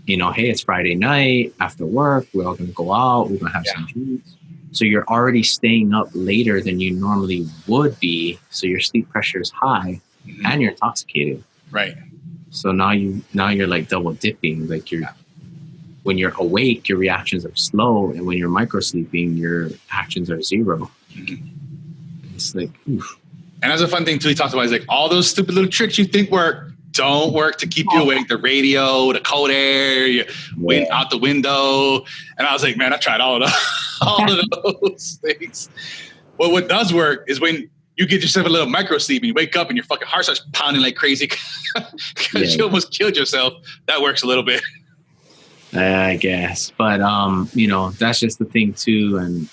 [SPEAKER 2] hey, it's Friday night after work. We're all going to go out. We're going to have some drinks. So you're already staying up later than you normally would be. So your sleep pressure is high, and you're intoxicated.
[SPEAKER 1] Right.
[SPEAKER 2] So now you're like double dipping. Like when you're awake, your reactions are slow, and when you're micro sleeping, your actions are zero. Mm-hmm. It's like, oof.
[SPEAKER 1] And that's a fun thing too. He talks about, he's like, all those stupid little tricks you think work don't work to keep you awake. The radio, the cold air, wind out the window. And I was like, man, I tried all of those things. Well, what does work is when you get yourself a little micro sleep and you wake up and your fucking heart starts pounding like crazy because you almost killed yourself. That works a little bit.
[SPEAKER 2] I guess. But, that's just the thing too. And,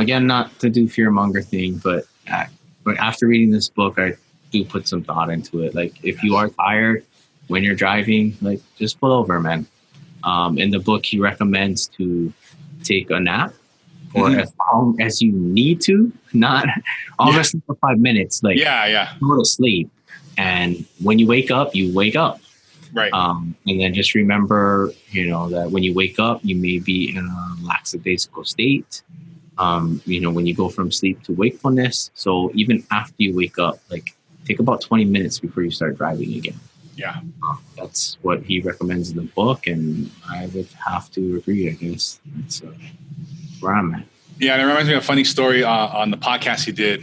[SPEAKER 2] again, not to do fear monger thing, but after reading this book, I do put some thought into it. Like if you are tired when you're driving, like just pull over, man. In the book, he recommends to take a nap for as long as you need to, not almost for 5 minutes. Like go to sleep. And when you wake up, you wake up.
[SPEAKER 1] Right.
[SPEAKER 2] And then just remember, that when you wake up, you may be in a lackadaisical state. When you go from sleep to wakefulness. So even after you wake up, like take about 20 minutes before you start driving again.
[SPEAKER 1] Yeah.
[SPEAKER 2] That's what he recommends in the book. And I would have to agree, I guess. That's where I'm at.
[SPEAKER 1] Yeah, and it reminds me of a funny story on the podcast he did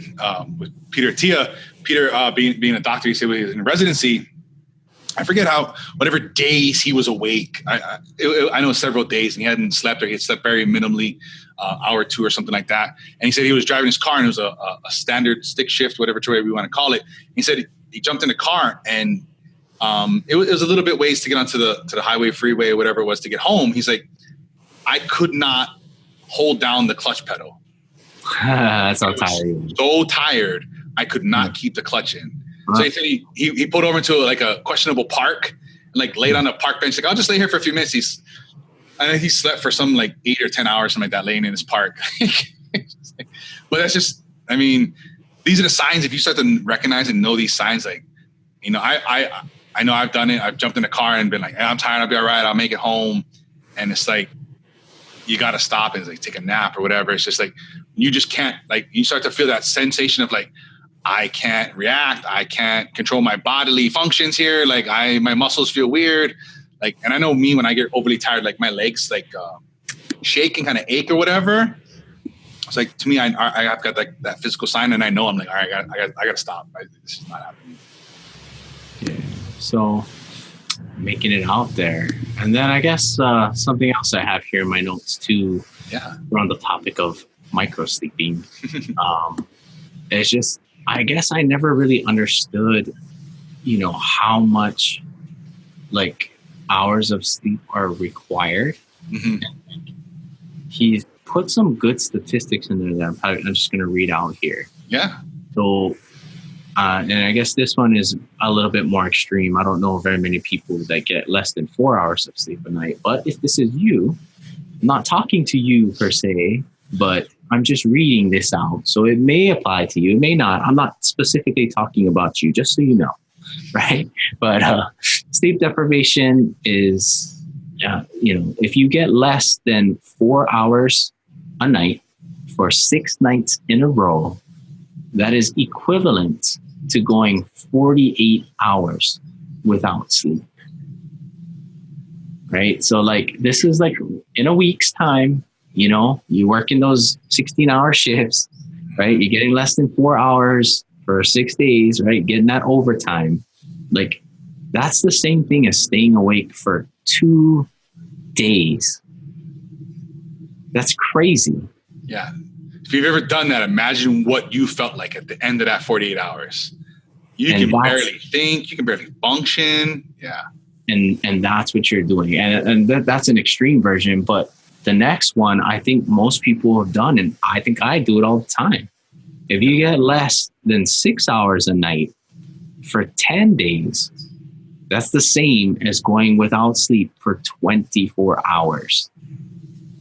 [SPEAKER 1] with Peter Attia. Peter, being a doctor, he said when he was in residency, I forget whatever days he was awake. I know several days, and he hadn't slept, or he had slept very minimally, hour or two or something like that. And he said he was driving his car, and it was a standard stick shift, whatever we want to call it. He said he jumped in the car, and it was a little bit ways to get onto the highway, freeway, whatever it was to get home. He's like, I could not hold down the clutch pedal.
[SPEAKER 2] That's how tired he was.
[SPEAKER 1] So tired, I could not keep the clutch in. So he said he pulled over into like a questionable park and like laid on a park bench. Like, I'll just lay here for a few minutes. I think he slept for some like 8 or 10 hours, something like that, laying in his park. But that's just, I mean, these are the signs. If you start to recognize and know these signs, like, I know I've done it. I've jumped in the car and been like, hey, I'm tired. I'll be all right. I'll make it home. And it's like, you got to stop and like take a nap or whatever. It's just like, you just can't, like, you start to feel that sensation of like, I can't react. I can't control my bodily functions here. Like my muscles feel weird. Like, and I know me, when I get overly tired, like my legs, like shake and kind of ache or whatever. It's like, to me, I've got like that physical sign, and I know I'm like, all right, I got to stop. This is not happening.
[SPEAKER 2] Yeah. So making it out there. And then I guess something else I have here in my notes too.
[SPEAKER 1] Yeah.
[SPEAKER 2] We're on the topic of micro sleeping. It's just, I guess I never really understood, how much like hours of sleep are required. Mm-hmm. He's put some good statistics in there that I'm just going to read out here.
[SPEAKER 1] Yeah.
[SPEAKER 2] So, and I guess this one is a little bit more extreme. I don't know very many people that get less than 4 hours of sleep a night. But if this is you, I'm not talking to you per se, but I'm just reading this out. So it may apply to you. It may not. I'm not specifically talking about you, just so you know. Right. But sleep deprivation is, if you get less than 4 hours a night for 6 nights in a row, that is equivalent to going 48 hours without sleep. Right. So like, this is like in a week's time, you work in those 16-hour shifts, right? You're getting less than 4 hours for 6 days, right? Getting that overtime. Like, that's the same thing as staying awake for 2 days. That's crazy.
[SPEAKER 1] Yeah. If you've ever done that, imagine what you felt like at the end of that 48 hours. You can barely think. You can barely function. Yeah.
[SPEAKER 2] And that's what you're doing. And that's an extreme version. But the next one, I think most people have done, and I think I do it all the time. If you get less than 6 hours a night for 10 days, that's the same as going without sleep for 24 hours.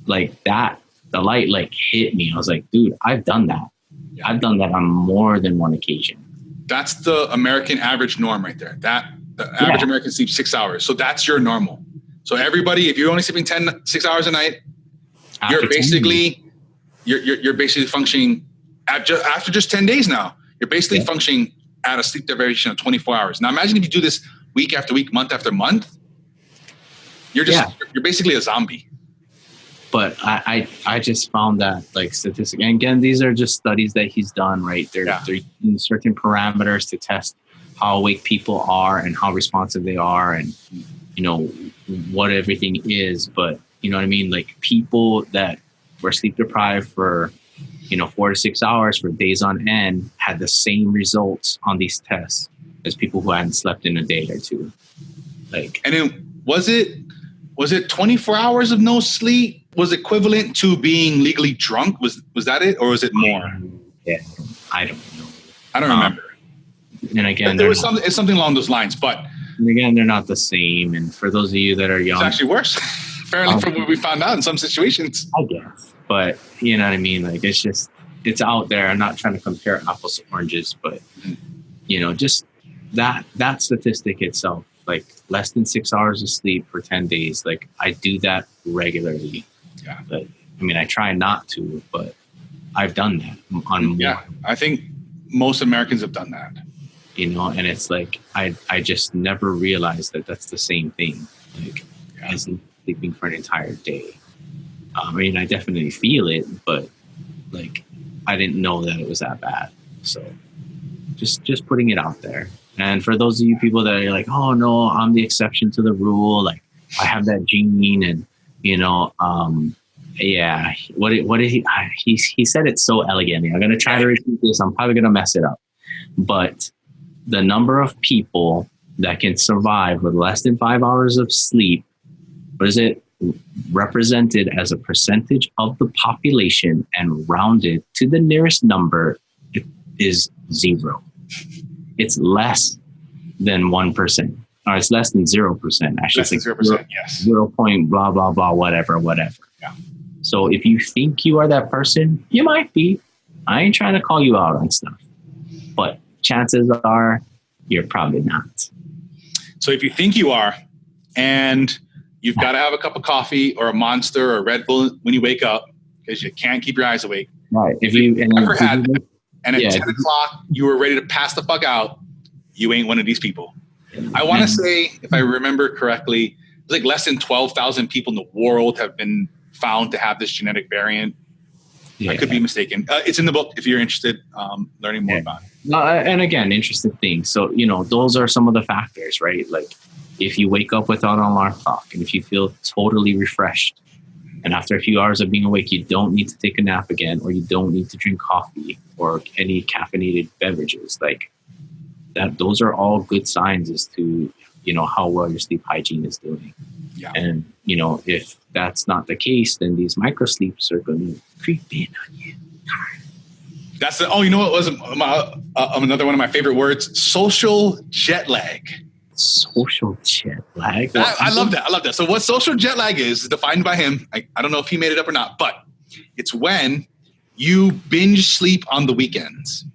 [SPEAKER 2] Like that, the light like hit me. I was like, dude, I've done that. Yeah. I've done that on more than one occasion. That's
[SPEAKER 1] the American average norm right there. The average American sleeps 6 hours. So that's your normal. So everybody, if you're only sleeping 6 hours a night, you're basically functioning after just 10 days now. You're basically functioning at a sleep deprivation of 24 hours. Now imagine if you do this week after week, month after month, you're basically a zombie.
[SPEAKER 2] But I just found that like statistic. And again, these are just studies that he's done, right? They're using certain parameters to test how awake people are and how responsive they are, and what everything is. But you know what I mean? Like people that were sleep deprived for 4 to 6 hours for days on end had the same results on these tests as people who hadn't slept in a day or two. Like,
[SPEAKER 1] and then was it 24 hours of no sleep was equivalent to being legally drunk? Was that it, or was it more?
[SPEAKER 2] Yeah, I don't know.
[SPEAKER 1] I don't remember.
[SPEAKER 2] And again,
[SPEAKER 1] there was it's something along those lines, but
[SPEAKER 2] again, they're not the same. And for those of you that are young,
[SPEAKER 1] it's actually worse. Fairly from what we found out in some situations,
[SPEAKER 2] I guess. But you know what I mean? Like, it's out there. I'm not trying to compare apples to oranges, but just that statistic itself, like less than 6 hours of sleep for 10 days. Like I do that regularly.
[SPEAKER 1] Yeah.
[SPEAKER 2] But I mean, I try not to, but I've done that on more.
[SPEAKER 1] Yeah. I think most Americans have done that.
[SPEAKER 2] And it's like, I just never realized that that's the same thing. Like as sleeping for an entire day. I mean, I definitely feel it, but like, I didn't know that it was that bad. So just putting it out there. And for those of you people that are like, oh no, I'm the exception to the rule. Like I have that gene, and yeah. What did he said it so elegantly. I'm going to try to repeat this. I'm probably going to mess it up, but the number of people that can survive with less than 5 hours of sleep, what is it represented as a percentage of the population and rounded to the nearest number, is 0. It's less than 1%, or it's less than 0%. Actually,
[SPEAKER 1] less than 0%. Yes.
[SPEAKER 2] 0 point blah blah blah whatever.
[SPEAKER 1] Yeah.
[SPEAKER 2] So if you think you are that person, you might be. I ain't trying to call you out on stuff, but chances are you're probably not.
[SPEAKER 1] So if you think you are, and you've got to have a cup of coffee or a Monster or a Red Bull when you wake up because you can't keep your eyes awake.
[SPEAKER 2] Right.
[SPEAKER 1] If you ever had that, and at 10 o'clock you were ready to pass the fuck out, you ain't one of these people. I want to say, if I remember correctly, it's like less than 12,000 people in the world have been found to have this genetic variant. Yeah. I could be mistaken. It's in the book if you're interested learning more about it.
[SPEAKER 2] And again, interesting things. So, those are some of the factors, right? Like if you wake up without an alarm clock, and if you feel totally refreshed, and after a few hours of being awake, you don't need to take a nap again, or you don't need to drink coffee or any caffeinated beverages, like that, those are all good signs as to, how well your sleep hygiene is doing.
[SPEAKER 1] Yeah.
[SPEAKER 2] And, if that's not the case, then these micro sleeps are going to creep in on you.
[SPEAKER 1] That's you know what was another one of my favorite words? Social jet lag.
[SPEAKER 2] Social jet lag.
[SPEAKER 1] I love that. So what social jet lag is defined by him. I don't know if he made it up or not, but it's when you binge sleep on the weekends.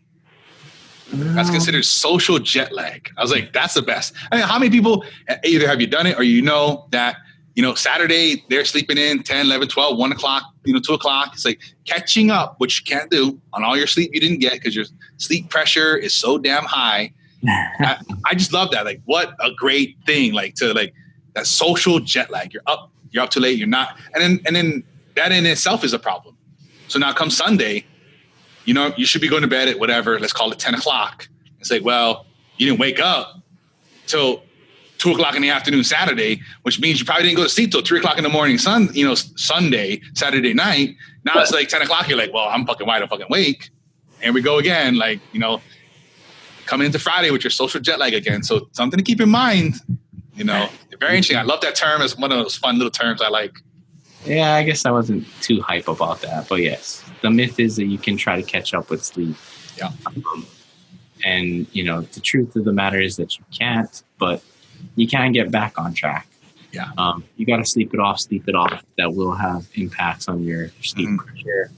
[SPEAKER 1] That's considered social jet lag. I was like, that's the best. I mean, how many people, either have you done it or that, Saturday they're sleeping in 10, 11, 12, 1 o'clock, 2 o'clock. It's like catching up, which you can't do on all your sleep you didn't get because your sleep pressure is so damn high. I just love that. Like, what a great thing. Like that social jet lag. You're up too late. You're not. And then that in itself is a problem. So now come Sunday, you should be going to bed at whatever, let's call it 10 o'clock. It's like, well, you didn't wake up till 2 o'clock in the afternoon Saturday, which means you probably didn't go to sleep till 3 o'clock in the morning Sunday, Saturday night. Now it's like 10 o'clock. You're like, well, I'm fucking wide awake. And we go again, coming into Friday with your social jet lag again. So something to keep in mind, very interesting. I love that term. It's one of those fun little terms I like.
[SPEAKER 2] Yeah, I guess I wasn't too hype about that, but yes, the myth is that you can try to catch up with sleep.
[SPEAKER 1] Yeah.
[SPEAKER 2] And, the truth of the matter is that you can't, but you can get back on track.
[SPEAKER 1] Yeah.
[SPEAKER 2] You got to sleep it off. That will have impacts on your sleep pressure.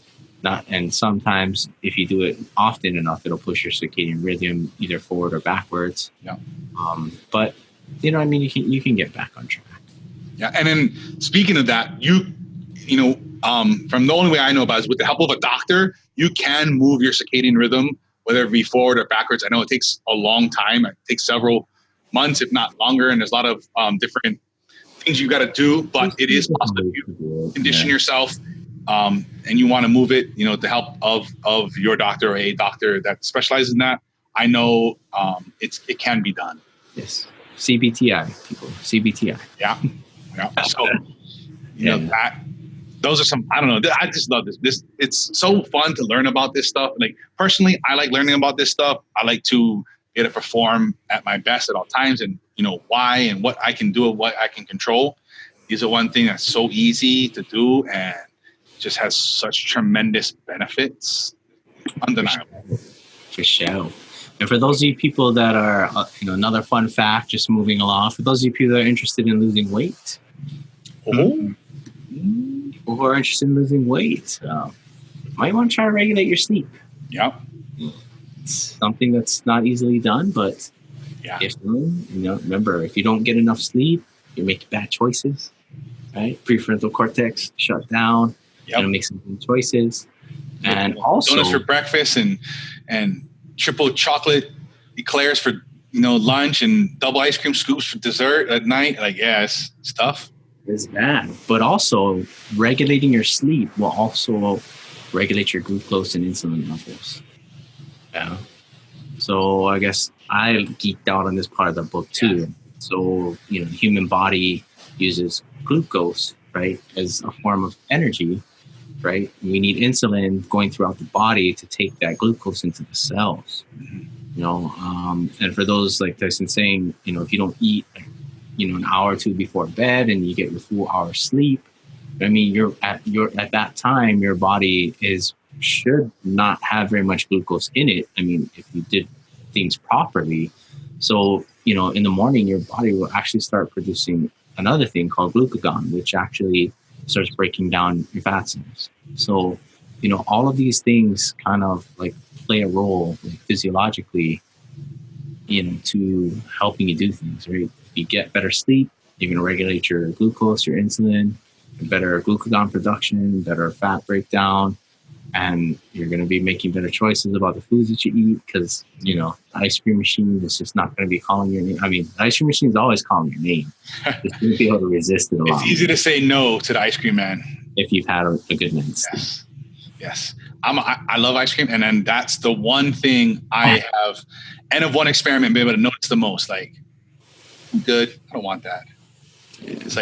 [SPEAKER 2] And sometimes if you do it often enough, it'll push your circadian rhythm either forward or backwards.
[SPEAKER 1] Yeah.
[SPEAKER 2] But you can get back on track.
[SPEAKER 1] Yeah. And then speaking of that, from the only way I know about is with the help of a doctor, you can move your circadian rhythm, whether it be forward or backwards. I know it takes a long time. It takes several months, if not longer. And there's a lot of different things you got to do, but it is possible. You condition yourself. And you want to move it, with the help of your doctor or a doctor that specializes in that. I know it can be done.
[SPEAKER 2] Yes. CBTI, people. CBTI.
[SPEAKER 1] Yeah. So, those are some, I don't know. I just love this. It's so fun to learn about this stuff. Like personally, I like learning about this stuff. I like to get to perform at my best at all times, and why and what I can do and what I can control. These are one thing that's so easy to do and just has such tremendous benefits. Undeniable.
[SPEAKER 2] For sure. And for those of you people that are, another fun fact, just moving along, for those of you people that are interested in losing weight, people who are interested in losing weight, might want to try to regulate your sleep.
[SPEAKER 1] Yep.
[SPEAKER 2] It's something that's not easily done, but if remember, if you don't get enough sleep, you make bad choices, right? Prefrontal cortex shut down. You're gonna make some good choices. And also
[SPEAKER 1] donuts for breakfast and triple chocolate eclairs for lunch and double ice cream scoops for dessert at night. Like, it's tough.
[SPEAKER 2] It's bad. But also regulating your sleep will also regulate your glucose and insulin levels. Yeah. So I guess I geeked out on this part of the book too. Yeah. So, the human body uses glucose, right, as a form of energy, right? We need insulin going throughout the body to take that glucose into the cells. And for those, like Tyson saying, if you don't eat, an hour or two before bed and you get your full hour sleep, I mean, you're at that time, your body should not have very much glucose in it. I mean, if you did things properly. So, in the morning, your body will actually start producing another thing called glucagon, which actually starts breaking down your fat cells. So, all of these things kind of like play a role physiologically, to helping you do things, right? If you get better sleep, you're going to regulate your glucose, your insulin, better glucagon production, better fat breakdown, and you're going to be making better choices about the foods that you eat because, the ice cream machine is just not going to be calling your name. I mean, the ice cream machine is always calling your name. Just going to be able to resist it a lot.
[SPEAKER 1] It's easy to say no to the ice cream man.
[SPEAKER 2] If you've had a good night's sleep.
[SPEAKER 1] Yes. I love ice cream. And then that's the one thing I have, end of one experiment, been able to notice the most. Like, I'm good. I don't want that. It's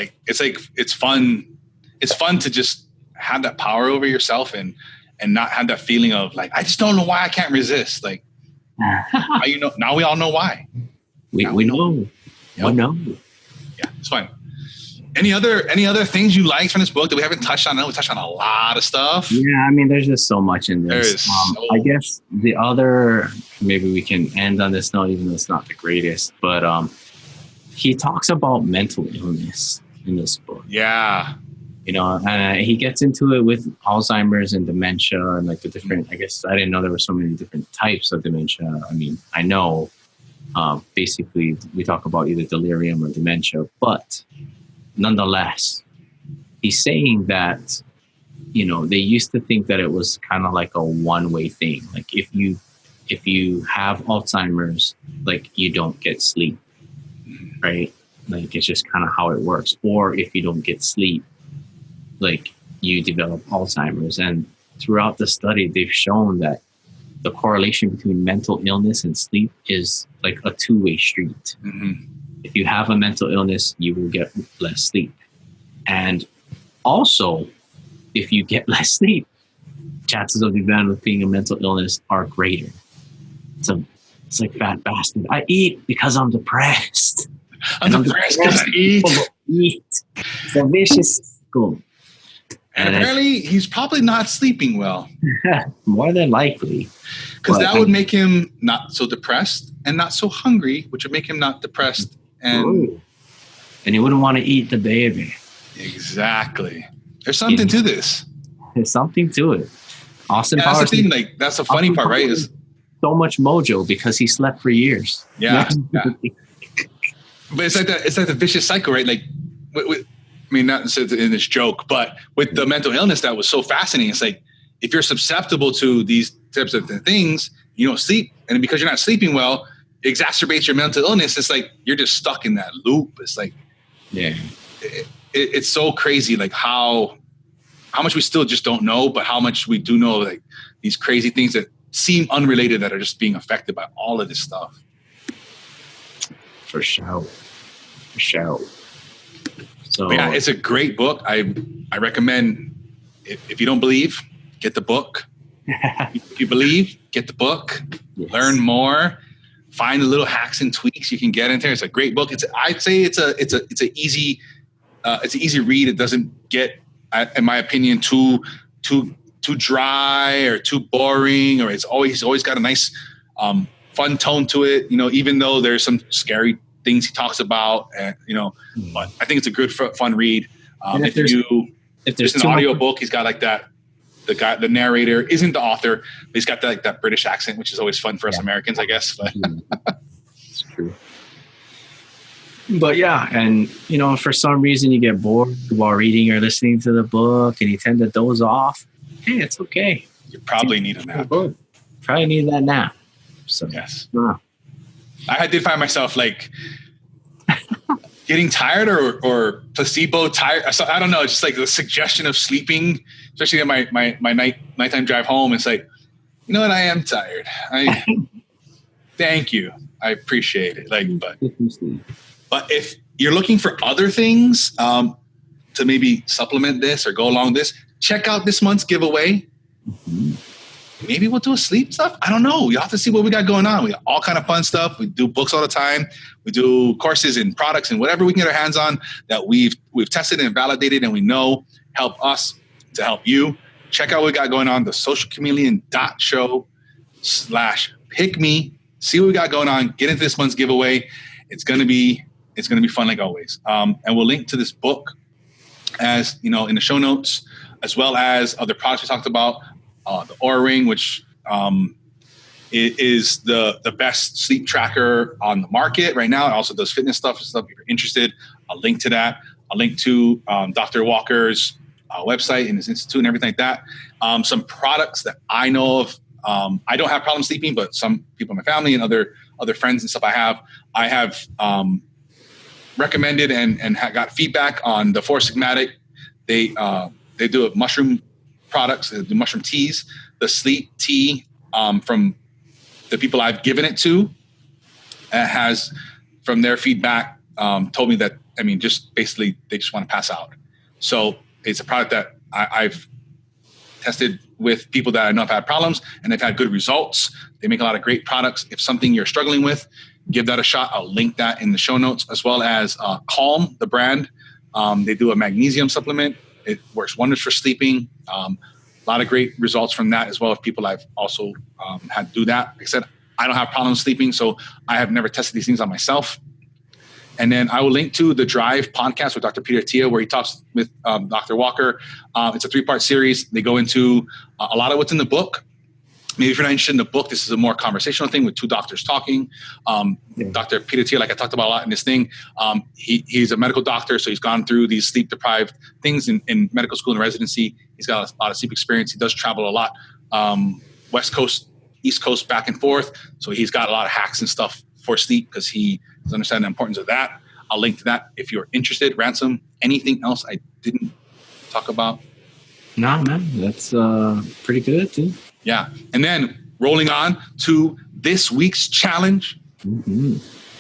[SPEAKER 1] fun. It's fun to just have that power over yourself and not have that feeling of like, I just don't know why I can't resist. Like, now we all know why.
[SPEAKER 2] We know.
[SPEAKER 1] Yep.
[SPEAKER 2] We know.
[SPEAKER 1] Yeah, it's fun. Any other things you liked from this book that we haven't touched on? I know we touched on a lot of stuff.
[SPEAKER 2] Yeah, I mean, there's just so much in this. I guess the other, maybe we can end on this note, even though it's not the greatest, but he talks about mental illness in this book.
[SPEAKER 1] Yeah.
[SPEAKER 2] And he gets into it with Alzheimer's and dementia and like the different, I guess I didn't know there were so many different types of dementia. I mean, I know basically we talk about either delirium or dementia, but nonetheless, he's saying that, they used to think that it was kind of like a one-way thing. Like if you have Alzheimer's, like you don't get sleep, right? Like it's just kind of how it works. Or if you don't get sleep, like you develop Alzheimer's. And throughout the study, they've shown that the correlation between mental illness and sleep is like a two-way street. Mm-hmm. If you have a mental illness, you will get less sleep. And also, if you get less sleep, chances of developing a mental illness are greater. It's like fat bastard. I eat because I'm depressed.
[SPEAKER 1] I'm depressed because I eat.
[SPEAKER 2] It's a vicious cycle.
[SPEAKER 1] And apparently, he's probably not sleeping well.
[SPEAKER 2] More than likely.
[SPEAKER 1] Because that would make him not so depressed and not so hungry, which would make him not depressed. And
[SPEAKER 2] he wouldn't want to eat the baby.
[SPEAKER 1] Exactly. There's something to this.
[SPEAKER 2] There's something to it. Austin Powers.
[SPEAKER 1] That's the thing. Like, that's the funny part, right? Is
[SPEAKER 2] so much mojo because he slept for years.
[SPEAKER 1] Yeah. But it's like that. It's like the vicious cycle, right? Like, I mean, not in this joke, but with the mental illness, that was so fascinating. It's like, if you're susceptible to these types of things, you don't sleep. And because you're not sleeping well, it exacerbates your mental illness. It's like, you're just stuck in that loop. It's like, it's so crazy. Like how much we still just don't know, but how much we do know, like these crazy things that seem unrelated that are just being affected by all of this stuff.
[SPEAKER 2] For sure. So
[SPEAKER 1] But yeah, it's a great book. I recommend, if you don't believe, get the book. If you believe, get the book.
[SPEAKER 2] Yes.
[SPEAKER 1] Learn more. Find the little hacks and tweaks you can get into there. It's a great book. I'd say it's an easy read. It doesn't get, in my opinion, too dry or too boring, or it's always got a nice fun tone to it. Even though there's some scary things he talks about, but I think it's a good fun read. If there's an audio book, he's got like that. The narrator isn't the author, but he's got that British accent, which is always fun for us Americans, I guess. But
[SPEAKER 2] it's true. But yeah, and for some reason you get bored while reading or listening to the book, and you tend to doze off. Hey, it's okay.
[SPEAKER 1] You probably need a nap.
[SPEAKER 2] Probably need that nap. So
[SPEAKER 1] yes, I did find myself like getting tired or placebo tired. So I don't know. Just like the suggestion of sleeping, especially in my nighttime drive home. It's like, you know what? I am tired. Thank you. I appreciate it. But if you're looking for other things to maybe supplement this or go along this, check out this month's giveaway. Mm-hmm. Maybe we'll do a sleep stuff. I don't know. You'll have to see what we got going on. We got all kind of fun stuff. We do books all the time. We do courses and products and whatever we can get our hands on that we've tested and validated and we know help us to help you. Check out what we got going on, the socialchameleon.show/pick-me. See what we got going on. Get into this month's giveaway. It's gonna be fun like always. And we'll link to this book as in the show notes, as well as other products we talked about. The Oura Ring, which is the best sleep tracker on the market right now. It also does fitness stuff. If you're interested, I'll link to that. I'll link to Dr. Walker's website and his institute and everything like that. Some products that I know of. I don't have problems sleeping, but some people in my family and other friends and stuff I have recommended and got feedback on the Four Sigmatic. They do a mushroom products, the mushroom teas, the sleep tea from the people I've given it to has, from their feedback, told me that, just basically they just want to pass out. So it's a product that I've tested with people that I know have had problems and they've had good results. They make a lot of great products. If something you're struggling with, give that a shot. I'll link that in the show notes, as well as Calm, the brand. They do a magnesium supplement. It works wonders for sleeping. A lot of great results from that, as well as people I've also had to do that. Like I said, I don't have problems sleeping, so I have never tested these things on myself. And then I will link to the Drive podcast with Dr. Peter Tia, where he talks with Dr. Walker. It's a 3-part series. They go into a lot of what's in the book. Maybe if you're not interested in the book, this is a more conversational thing with 2 doctors talking. Dr. Peter Tia, like I talked about a lot in this thing, he's a medical doctor, so he's gone through these sleep-deprived things in medical school and residency. He's got a lot of sleep experience. He does travel a lot, West Coast, East Coast, back and forth. So he's got a lot of hacks and stuff for sleep because he does understand the importance of that. I'll link to that if you're interested. Ransom, anything else I didn't talk about?
[SPEAKER 2] No, man, that's pretty good too.
[SPEAKER 1] Yeah. And then rolling on to this week's challenge. Mm-hmm.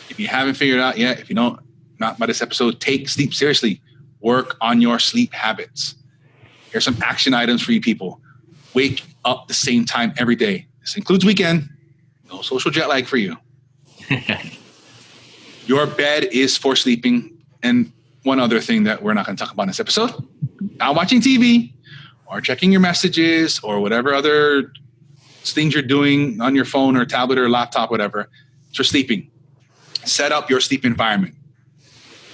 [SPEAKER 1] If you haven't figured out yet, if you don't, not by this episode, take sleep seriously. Work on your sleep habits. Here's some action items for you people. Wake up the same time every day. This includes weekend. No social jet lag for you. Your bed is for sleeping. And one other thing that we're not going to talk about in this episode, not watching TV or checking your messages or whatever other things you're doing on your phone or tablet or laptop, whatever. It's for sleeping. Set up your sleep environment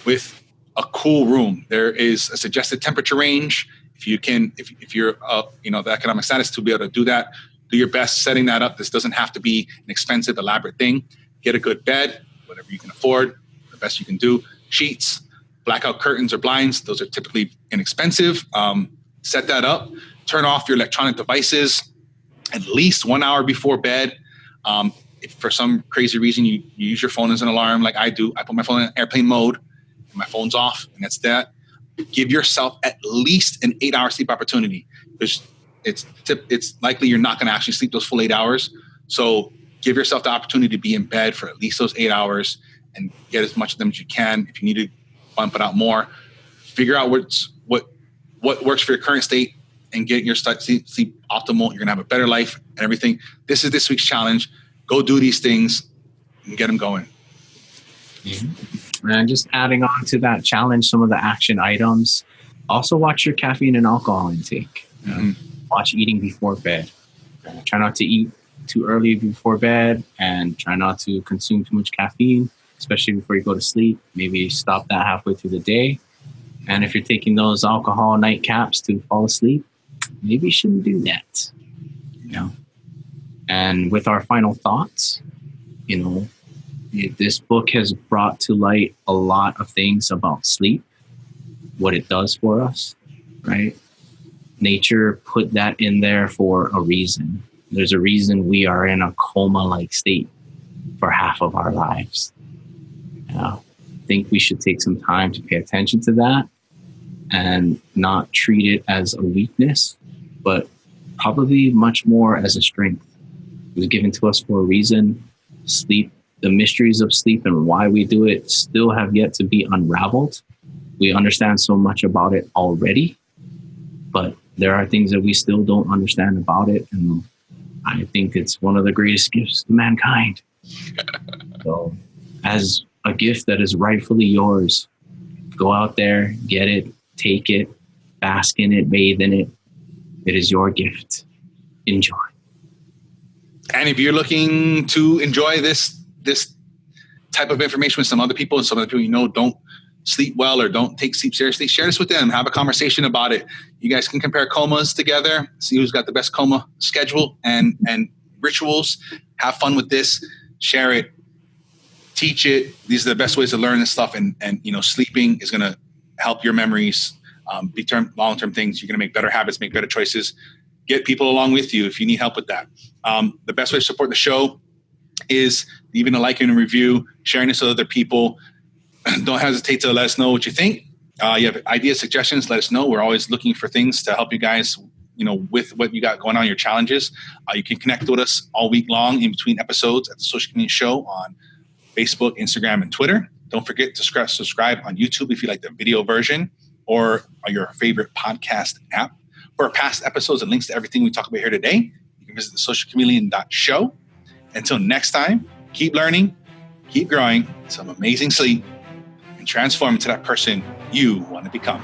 [SPEAKER 1] with a cool room. There is a suggested temperature range. If you can, if you're, the economic status to be able to do that, do your best setting that up. This doesn't have to be an expensive, elaborate thing. Get a good bed, whatever you can afford, the best you can do. Sheets, blackout curtains or blinds. Those are typically inexpensive. Set that up. Turn off your electronic devices at least 1 hour before bed. If for some crazy reason you use your phone as an alarm, like I do, I put my phone in airplane mode and my phone's off, and that's that. Give yourself at least an 8-hour sleep opportunity, because it's likely you're not going to actually sleep those full 8 hours. So give yourself the opportunity to be in bed for at least those 8 hours and get as much of them as you can. If you need to bump it out more, figure out what works for your current state and get your sleep optimal. You're going to have a better life and everything. This is this week's challenge. Go do these things and get them going.
[SPEAKER 2] And just adding on to that challenge, some of the action items. Also watch your caffeine and alcohol intake. Watch eating before bed. Try not to eat too early before bed, and try not to consume too much caffeine, especially before you go to sleep. Maybe stop that halfway through the day. And if you're taking those alcohol nightcaps to fall asleep, maybe you shouldn't do that. And with our final thoughts, this book has brought to light a lot of things about sleep, what it does for us, right? Nature put that in there for a reason. There's a reason we are in a coma-like state for half of our lives. I think we should take some time to pay attention to that and not treat it as a weakness, but probably much more as a strength. It was given to us for a reason. Sleep, the mysteries of sleep and why we do it still have yet to be unraveled. We understand so much about it already, but there are things that we still don't understand about it. And I think it's one of the greatest gifts to mankind. So as a gift that is rightfully yours, go out there, get it, take it, bask in it, bathe in it. It is your gift. Enjoy.
[SPEAKER 1] And if you're looking to enjoy this type of information with some other people, and some other people don't sleep well or don't take sleep seriously, share this with them. Have a conversation about it. You guys can compare comas together, see who's got the best coma schedule and rituals. Have fun with this. Share it. Teach it. These are the best ways to learn this stuff. And sleeping is going to help your memories be long-term things. You're going to make better habits, make better choices. Get people along with you if you need help with that. The best way to support the show is leaving a like and a review, sharing this with other people. Don't hesitate to let us know what you think. You have ideas, suggestions, let us know. We're always looking for things to help you guys, with what you got going on, your challenges. You can connect with us all week long in between episodes at the Social Community Show on Facebook, Instagram, and Twitter. Don't forget to subscribe on YouTube if you like the video version or your favorite podcast app. For our past episodes and links to everything we talk about here today, you can visit the socialchameleon.show. Until next time, keep learning, keep growing, some amazing sleep, and transform into that person you want to become.